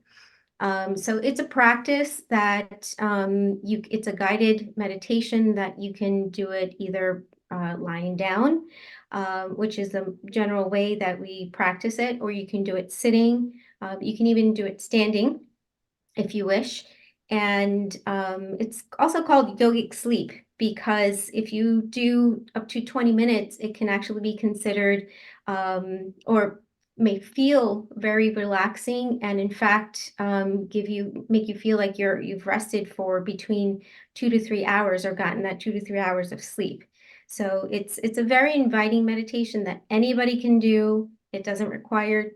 So it's a practice that it's a guided meditation that you can do it either lying down, which is the general way that we practice it, or you can do it sitting. You can even do it standing if you wish. And it's also called yogic sleep because if you do up to 20 minutes, it can actually be considered or may feel very relaxing and in fact make you feel like you've rested for between 2 to 3 hours or gotten that 2 to 3 hours of sleep. So it's a very inviting meditation that anybody can do. It doesn't require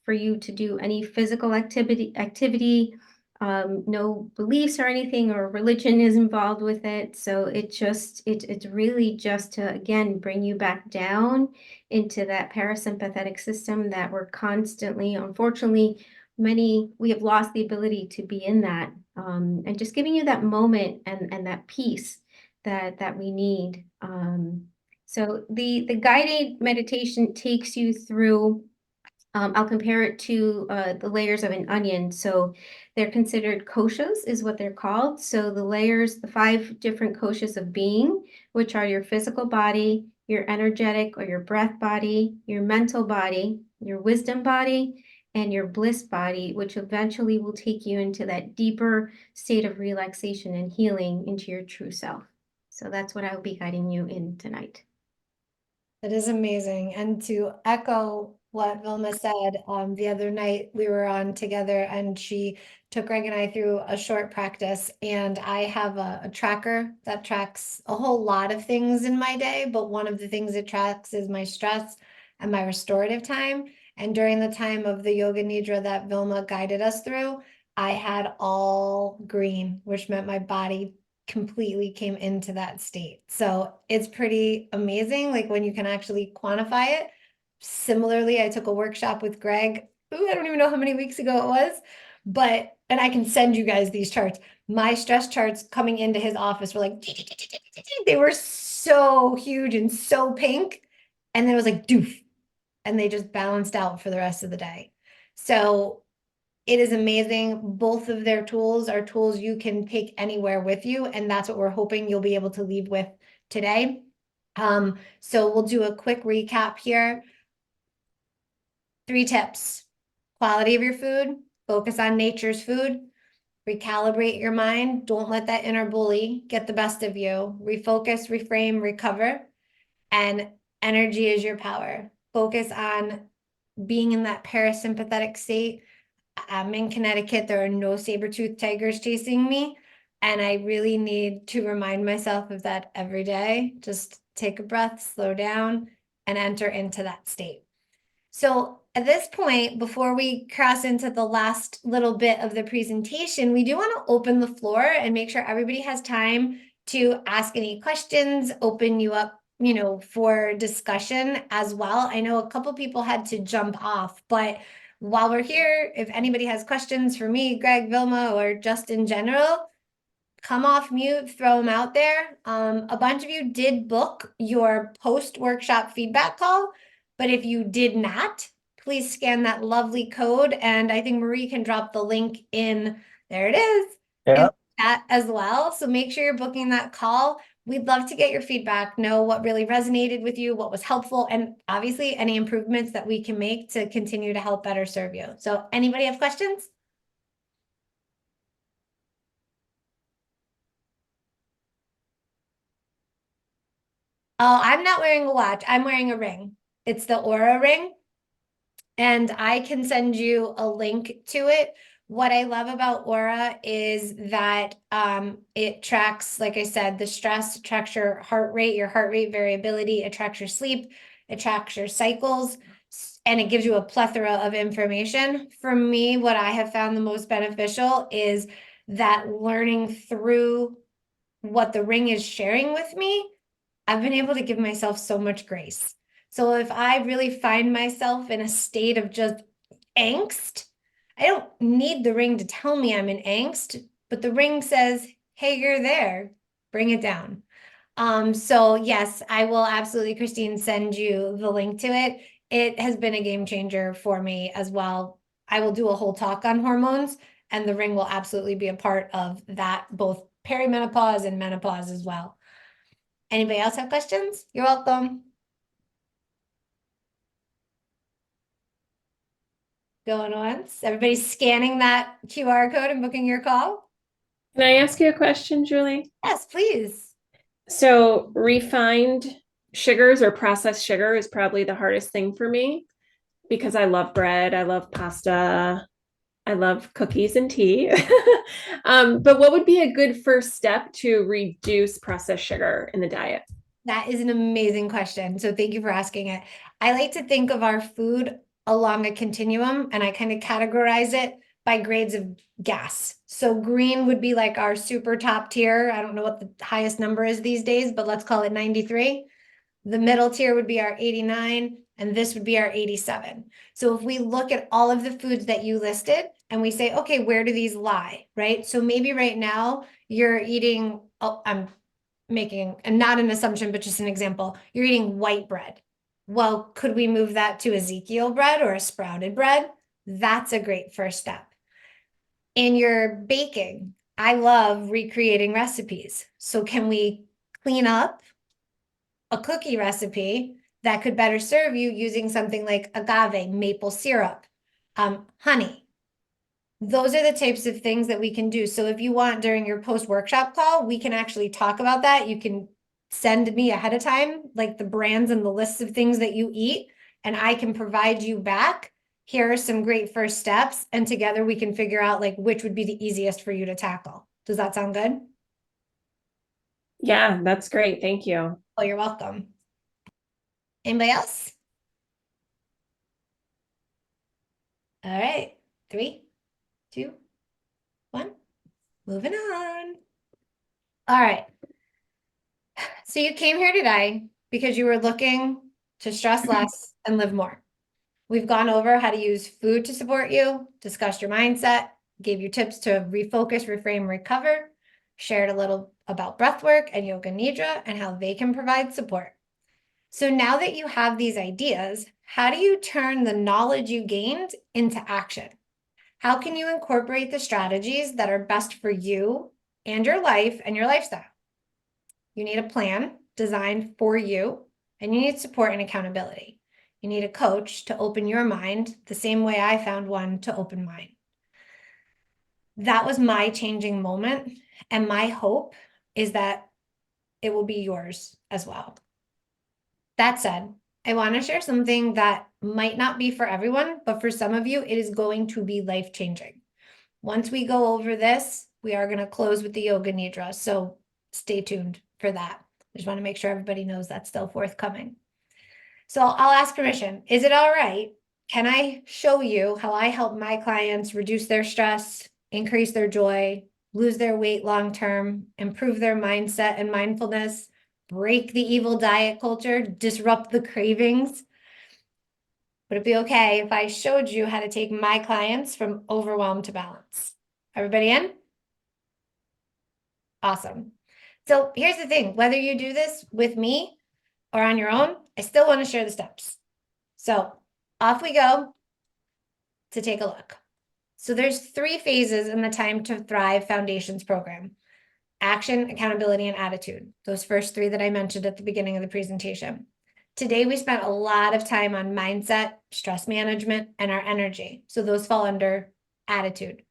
for you to do any physical activity. No beliefs or anything or religion is involved with it. So it's really just to, again, bring you back down into that parasympathetic system that we're constantly, unfortunately, we have lost the ability to be in that, and just giving you that moment and that peace that we need. So the guided meditation takes you through. I'll compare it to the layers of an onion. So they're considered koshas is what they're called. So the layers, the 5 different koshas of being, which are your physical body, your energetic or your breath body, your mental body, your wisdom body, and your bliss body, which eventually will take you into that deeper state of relaxation and healing into your true self. So that's what I'll be guiding you in tonight. That is amazing. And to echo what Vilma said, the other night we were on together and she took Greg and I through a short practice. And I have a tracker that tracks a whole lot of things in my day, but one of the things it tracks is my stress and my restorative time. And during the time of the Yoga Nidra that Vilma guided us through, I had all green, which meant my body completely came into that state. So it's pretty amazing, like when you can actually quantify it. Similarly, I took a workshop with Greg. Ooh, I don't even know how many weeks ago it was, and I can send you guys these charts. My stress charts coming into his office were like, they were so huge and so pink. And then it was like, doof, and they just balanced out for the rest of the day. So It is amazing. Both of their tools are tools you can take anywhere with you, and that's what we're hoping you'll be able to leave with today. So we'll do a quick recap here. 3 tips. Quality of your food, focus on nature's food, recalibrate your mind, don't let that inner bully get the best of you, refocus, reframe, recover, and energy is your power. Focus on being in that parasympathetic state. I'm in Connecticut. There are no saber-toothed tigers chasing me. And I really need to remind myself of that every day. Just take a breath, slow down, and enter into that state. So at this point, before we cross into the last little bit of the presentation, we do want to open the floor and make sure everybody has time to ask any questions, open you up, for discussion as well. I know a couple people had to jump off, but while we're here, if anybody has questions for me, Greg, Vilma, or just in general, come off mute, throw them out there. A bunch of you did book your post-workshop feedback call, but if you did not, please scan that lovely code, and I think Marie can drop the link in, there it is, in chat as well. So make sure you're booking that call. We'd love to get your feedback, know what really resonated with you, what was helpful, and obviously any improvements that we can make to continue to help better serve you. So anybody have questions? Oh, I'm not wearing a watch. I'm wearing a ring. It's the Aura ring. And I can send you a link to it. What I love about Aura is that it tracks, like I said, the stress, it tracks your heart rate variability, it tracks your sleep, it tracks your cycles, and it gives you a plethora of information. For me, what I have found the most beneficial is that learning through what the ring is sharing with me, I've been able to give myself so much grace. So if I really find myself in a state of just angst, I don't need the ring to tell me I'm in angst, but the ring says, hey, you're there, bring it down. So yes, I will absolutely, Christine, send you the link to it. It has been a game changer for me as well. I will do a whole talk on hormones, and the ring will absolutely be a part of that, both perimenopause and menopause as well. Anybody else have questions? You're welcome. Going once. Everybody's scanning that QR code and booking your call? Can I ask you a question, Julie? Yes, please. So refined sugars or processed sugar is probably the hardest thing for me because I love bread, I love pasta, I love cookies and tea. But what would be a good first step to reduce processed sugar in the diet? That is an amazing question. So thank you for asking it. I like to think of our food along a continuum, and I kind of categorize it by grades of gas. So green would be like our super top tier. I don't know what the highest number is these days, but let's call it 93. The middle tier would be our 89, and this would be our 87. So if we look at all of the foods that you listed and we say, okay, where do these lie, right? So maybe right now you're eating, oh, I'm making, and not an assumption, but just an example, you're eating white bread. Well, could we move that to Ezekiel bread or a sprouted bread? That's a great first step. In your baking, I love recreating recipes. So can we clean up a cookie recipe that could better serve you using something like agave, maple syrup, honey? Those are the types of things that we can do. So if you want during your post-workshop call, we can actually talk about that. You can send me ahead of time, like the brands and the lists of things that you eat, and I can provide you back. Here are some great first steps, and together we can figure out like which would be the easiest for you to tackle. Does that sound good? Yeah, that's great. Thank you. Oh, you're welcome. Anybody else? All right, 3, 2, 1, moving on. All right. So you came here today because you were looking to stress less and live more. We've gone over how to use food to support you, discussed your mindset, gave you tips to refocus, reframe, recover, shared a little about breath work and yoga nidra and how they can provide support. So now that you have these ideas, how do you turn the knowledge you gained into action? How can you incorporate the strategies that are best for you and your life and your lifestyle? You need a plan designed for you, and you need support and accountability. You need a coach to open your mind the same way I found one to open mine. That was my changing moment, and my hope is that it will be yours as well. That said, I want to share something that might not be for everyone, but for some of you, it is going to be life-changing. Once we go over this, we are going to close with the yoga nidra, so stay tuned for that. I just want to make sure everybody knows that's still forthcoming. So I'll ask permission. Is it all right? Can I show you how I help my clients reduce their stress, increase their joy, lose their weight long-term, improve their mindset and mindfulness, break the evil diet culture, disrupt the cravings? Would it be okay if I showed you how to take my clients from overwhelmed to balance? Everybody in? Awesome. So here's the thing, whether you do this with me or on your own, I still want to share the steps. So off we go to take a look. So there's 3 phases in the Time to Thrive Foundations program: action, accountability, and attitude. Those first 3 that I mentioned at the beginning of the presentation. Today, we spent a lot of time on mindset, stress management, and our energy. So those fall under attitude.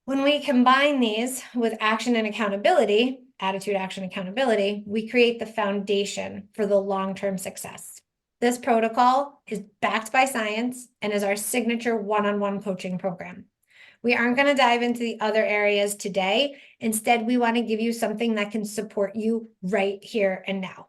When we combine these with action and accountability, attitude, action, accountability, we create the foundation for the long-term success. This protocol is backed by science and is our signature one-on-one coaching program. We aren't going to dive into the other areas today. Instead, we want to give you something that can support you right here and now.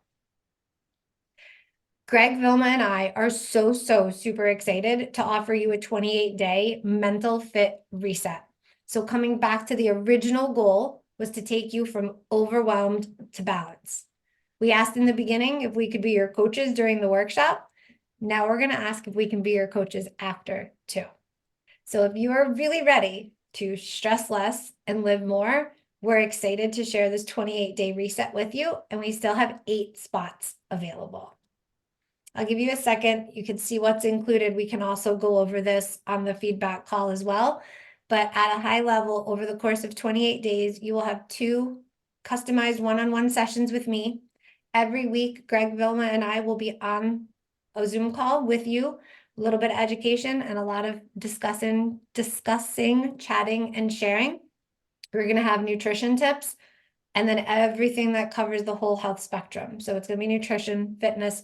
Greg, Vilma, and I are so super excited to offer you a 28-day mental fit reset. So coming back to the original goal was to take you from overwhelmed to balance. We asked in the beginning if we could be your coaches during the workshop. Now we're going to ask if we can be your coaches after too. So if you are really ready to stress less and live more, we're excited to share this 28-day reset with you, and we still have 8 spots available. I'll give you a second. You can see what's included. We can also go over this on the feedback call as well. But at a high level, over the course of 28 days, you will have 2 customized one-on-one sessions with me. Every week, Greg, Vilma, and I will be on a Zoom call with you. A little bit of education and a lot of discussing, chatting, and sharing. We're going to have nutrition tips and then everything that covers the whole health spectrum. So it's going to be nutrition, fitness,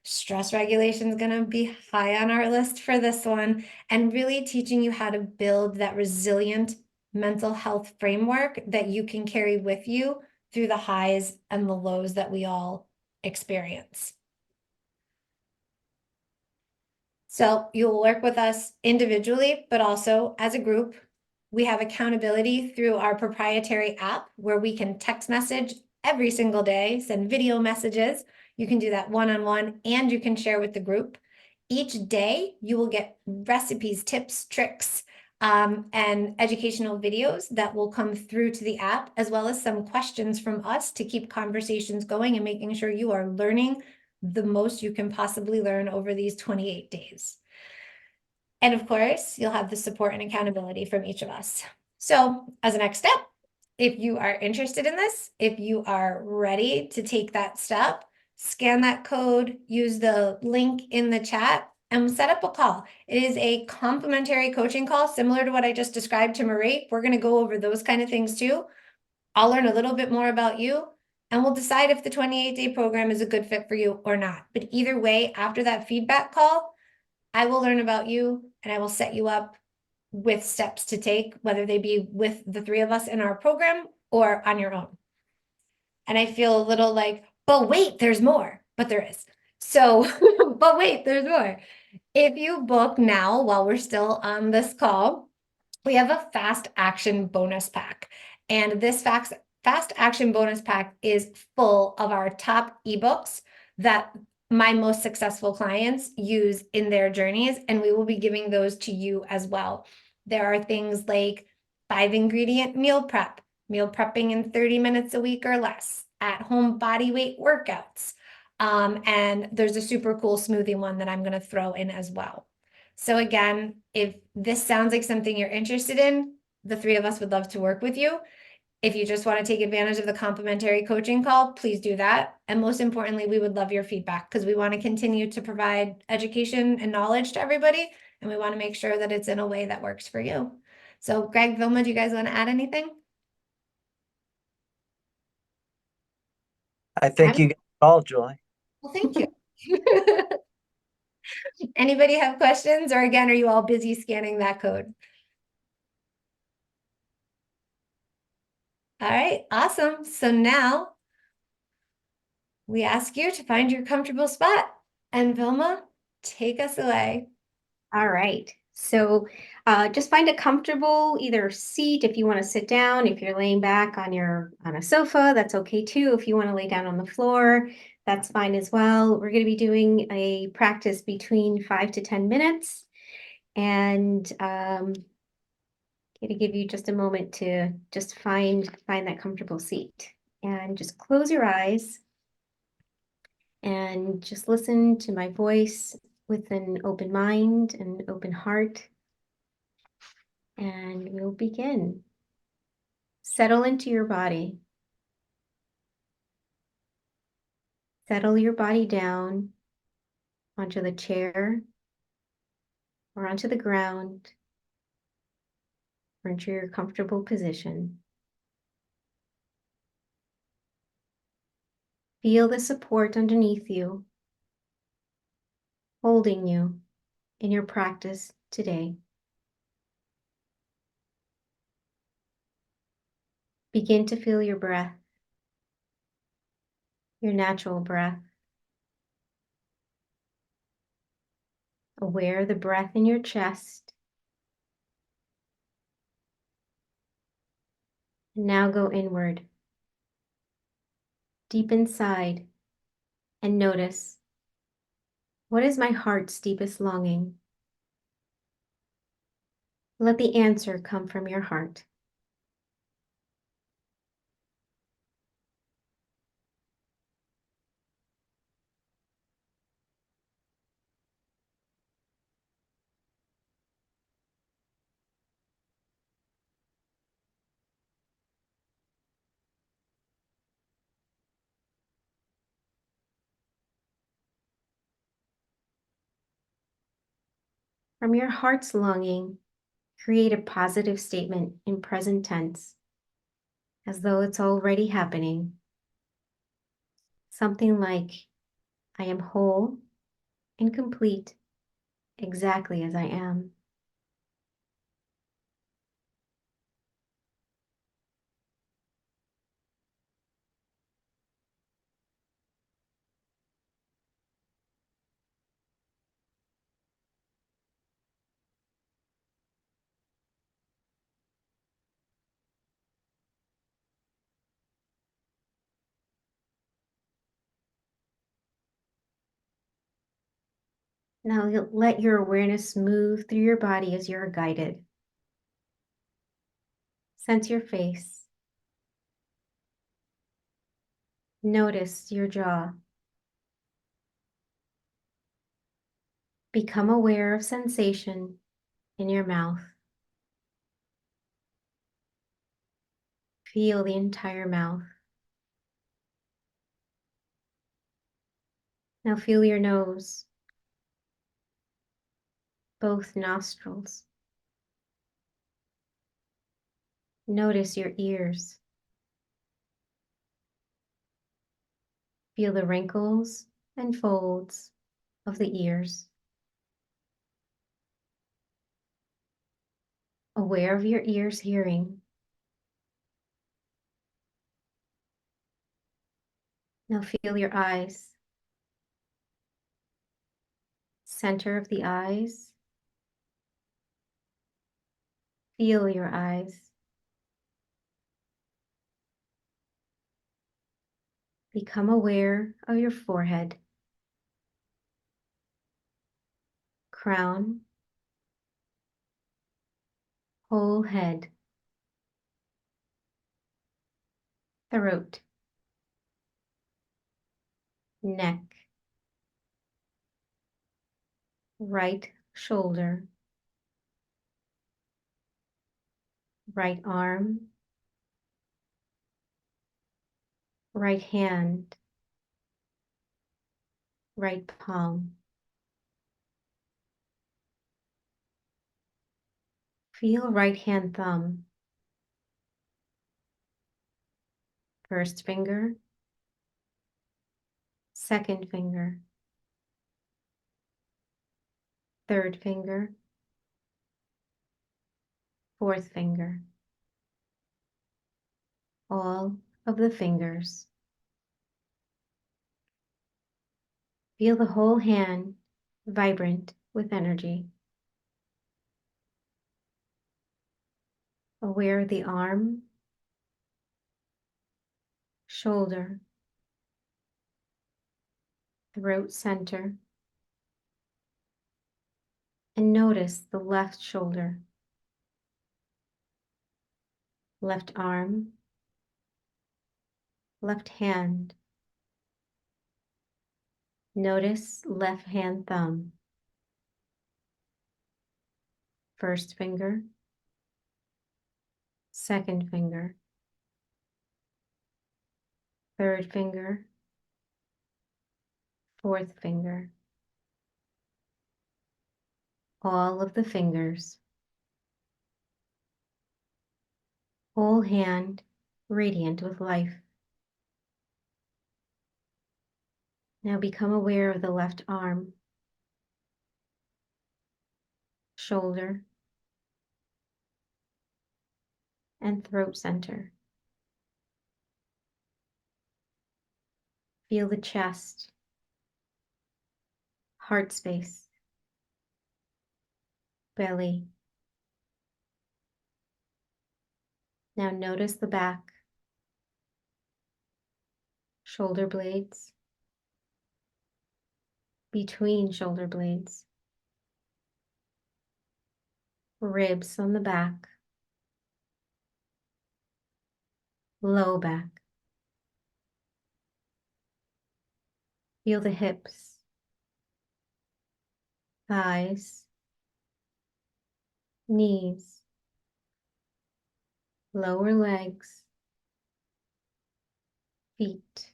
stress regulation is going to be high on our list for this one, and really teaching you how to build that resilient mental health framework that you can carry with you through the highs and the lows that we all experience. So you'll work with us individually, but also as a group. We have accountability through our proprietary app where we can text message every single day, send video messages. You can do that one-on-one, and you can share with the group. Each day, you will get recipes, tips, tricks, and educational videos that will come through to the app, as well as some questions from us to keep conversations going and making sure you are learning the most you can possibly learn over these 28 days. And of course, you'll have the support and accountability from each of us. So as a next step, if you are interested in this, if you are ready to take that step, scan that code, use the link in the chat, and set up a call. It is a complimentary coaching call, similar to what I just described to Marie. We're going to go over those kind of things too. I'll learn a little bit more about you, and we'll decide if the 28-day program is a good fit for you or not. But either way, after that feedback call, I will learn about you and I will set you up with steps to take, whether they be with the 3 of us in our program or on your own. And I feel a little like, but wait, there's more, but there is. So, but wait, there's more. If you book now while we're still on this call, we have a fast action bonus pack. And this fast action bonus pack is full of our top ebooks that my most successful clients use in their journeys, and we will be giving those to you as well. There are things like 5-ingredient meal prep, meal prepping in 30 minutes a week or less, at-home body weight workouts, and there's a super cool smoothie one that I'm going to throw in as well. So again, if this sounds like something you're interested in, the three of us would love to work with you. If you just want to take advantage of the complimentary coaching call, please do that. And most importantly, we would love your feedback because we want to continue to provide education and knowledge to everybody. And we want to make sure that it's in a way that works for you. So Greg, Vilma, do you guys want to add anything? I think you got it all, Julie. Well, thank you. Anybody have questions, or again, are you all busy scanning that code? All right, awesome. So now we ask you to find your comfortable spot. And Vilma, take us away. All right. So just find a comfortable either seat if you want to sit down. If you're laying back on a sofa, that's okay too. If you want to lay down on the floor, that's fine as well. We're going to be doing a practice between 5 to 10 minutes. And going to give you just a moment to just find that comfortable seat. And just close your eyes and just listen to my voice with an open mind and open heart. And we'll begin. Settle into your body. Settle your body down onto the chair or onto the ground or into your comfortable position. Feel the support underneath you, holding you in your practice today. Begin to feel your breath, your natural breath. Aware of the breath in your chest. And now go inward, deep inside, and notice, what is my heart's deepest longing? Let the answer come from your heart. From your heart's longing, create a positive statement in present tense, as though it's already happening. Something like, I am whole and complete exactly as I am. Now let your awareness move through your body as you're guided. Sense your face. Notice your jaw. Become aware of sensation in your mouth. Feel the entire mouth. Now feel your nose, both nostrils. Notice your ears. Feel the wrinkles and folds of the ears. Aware of your ears hearing. Now feel your eyes. Center of the eyes. Feel your eyes. Become aware of your forehead, crown, whole head, throat, neck, right shoulder, right arm, right hand, right palm. Feel right hand thumb, first finger, second finger, third finger, fourth finger, all of the fingers. Feel the whole hand vibrant with energy. Aware of the arm, shoulder, throat center, and notice the left shoulder, left arm, left hand. Notice left hand thumb, first finger, second finger, third finger, fourth finger, all of the fingers, whole hand radiant with life. Now become aware of the left arm, shoulder, and throat center. Feel the chest, heart space, belly. Now notice the back, shoulder blades, between shoulder blades, ribs on the back, low back. Feel the hips, thighs, knees, lower legs, feet.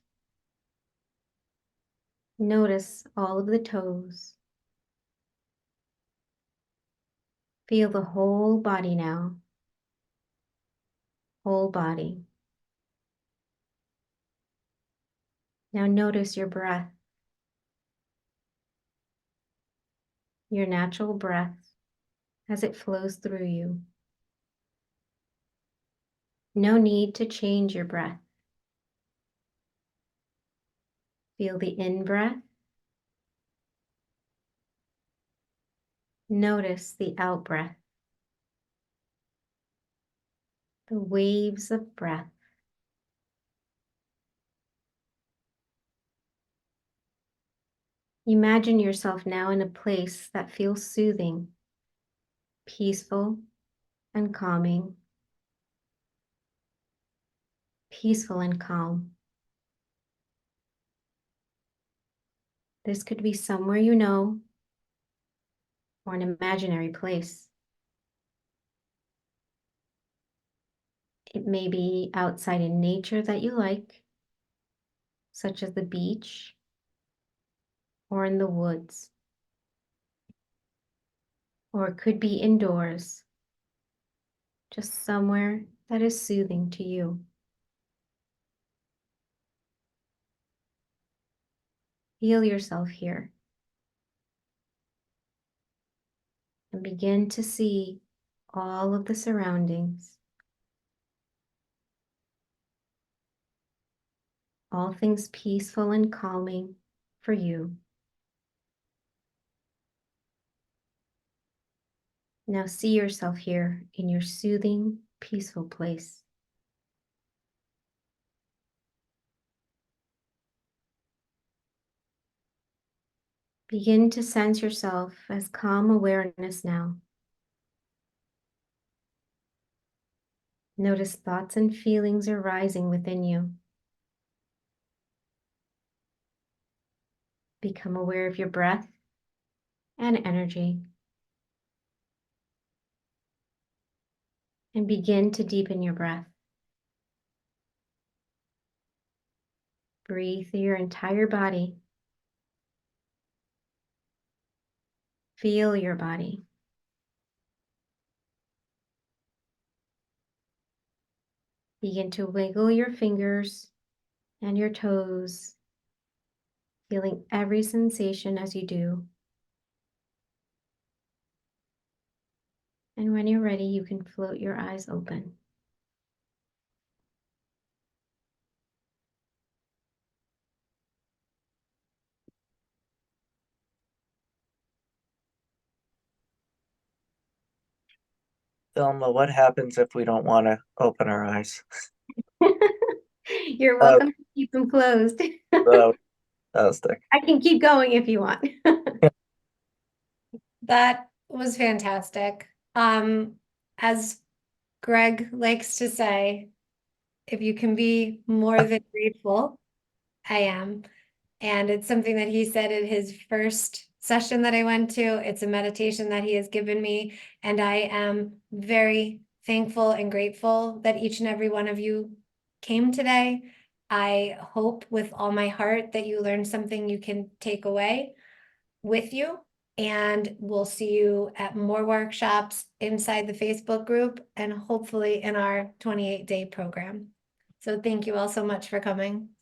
Notice all of the toes. Feel the whole body now, whole body. Now notice your breath, your natural breath as it flows through you. No need to change your breath. Feel the in-breath. Notice the out-breath, the waves of breath. Imagine yourself now in a place that feels soothing, peaceful, and calming. Peaceful and calm. This could be somewhere you know or an imaginary place. It may be outside in nature that you like, such as the beach or in the woods. Or it could be indoors, just somewhere that is soothing to you. Feel yourself here and begin to see all of the surroundings, all things peaceful and calming for you. Now see yourself here in your soothing, peaceful place. Begin to sense yourself as calm awareness now. Notice thoughts and feelings arising within you. Become aware of your breath and energy. and begin to deepen your breath. Breathe through your entire body. Feel your body. Begin to wiggle your fingers and your toes, feeling every sensation as you do. And when you're ready, you can float your eyes open. Thelma, what happens if we don't want to open our eyes? You're welcome to keep them closed. Fantastic. I can keep going if you want. That was fantastic. As Greg likes to say, if you can be more than grateful, I am. And it's something that he said in his first session that I went to. It's a meditation that he has given me. And I am very thankful and grateful that each and every one of you came today. I hope with all my heart that you learned something you can take away with you. And we'll see you at more workshops inside the Facebook group and hopefully in our 28-day program. So thank you all so much for coming.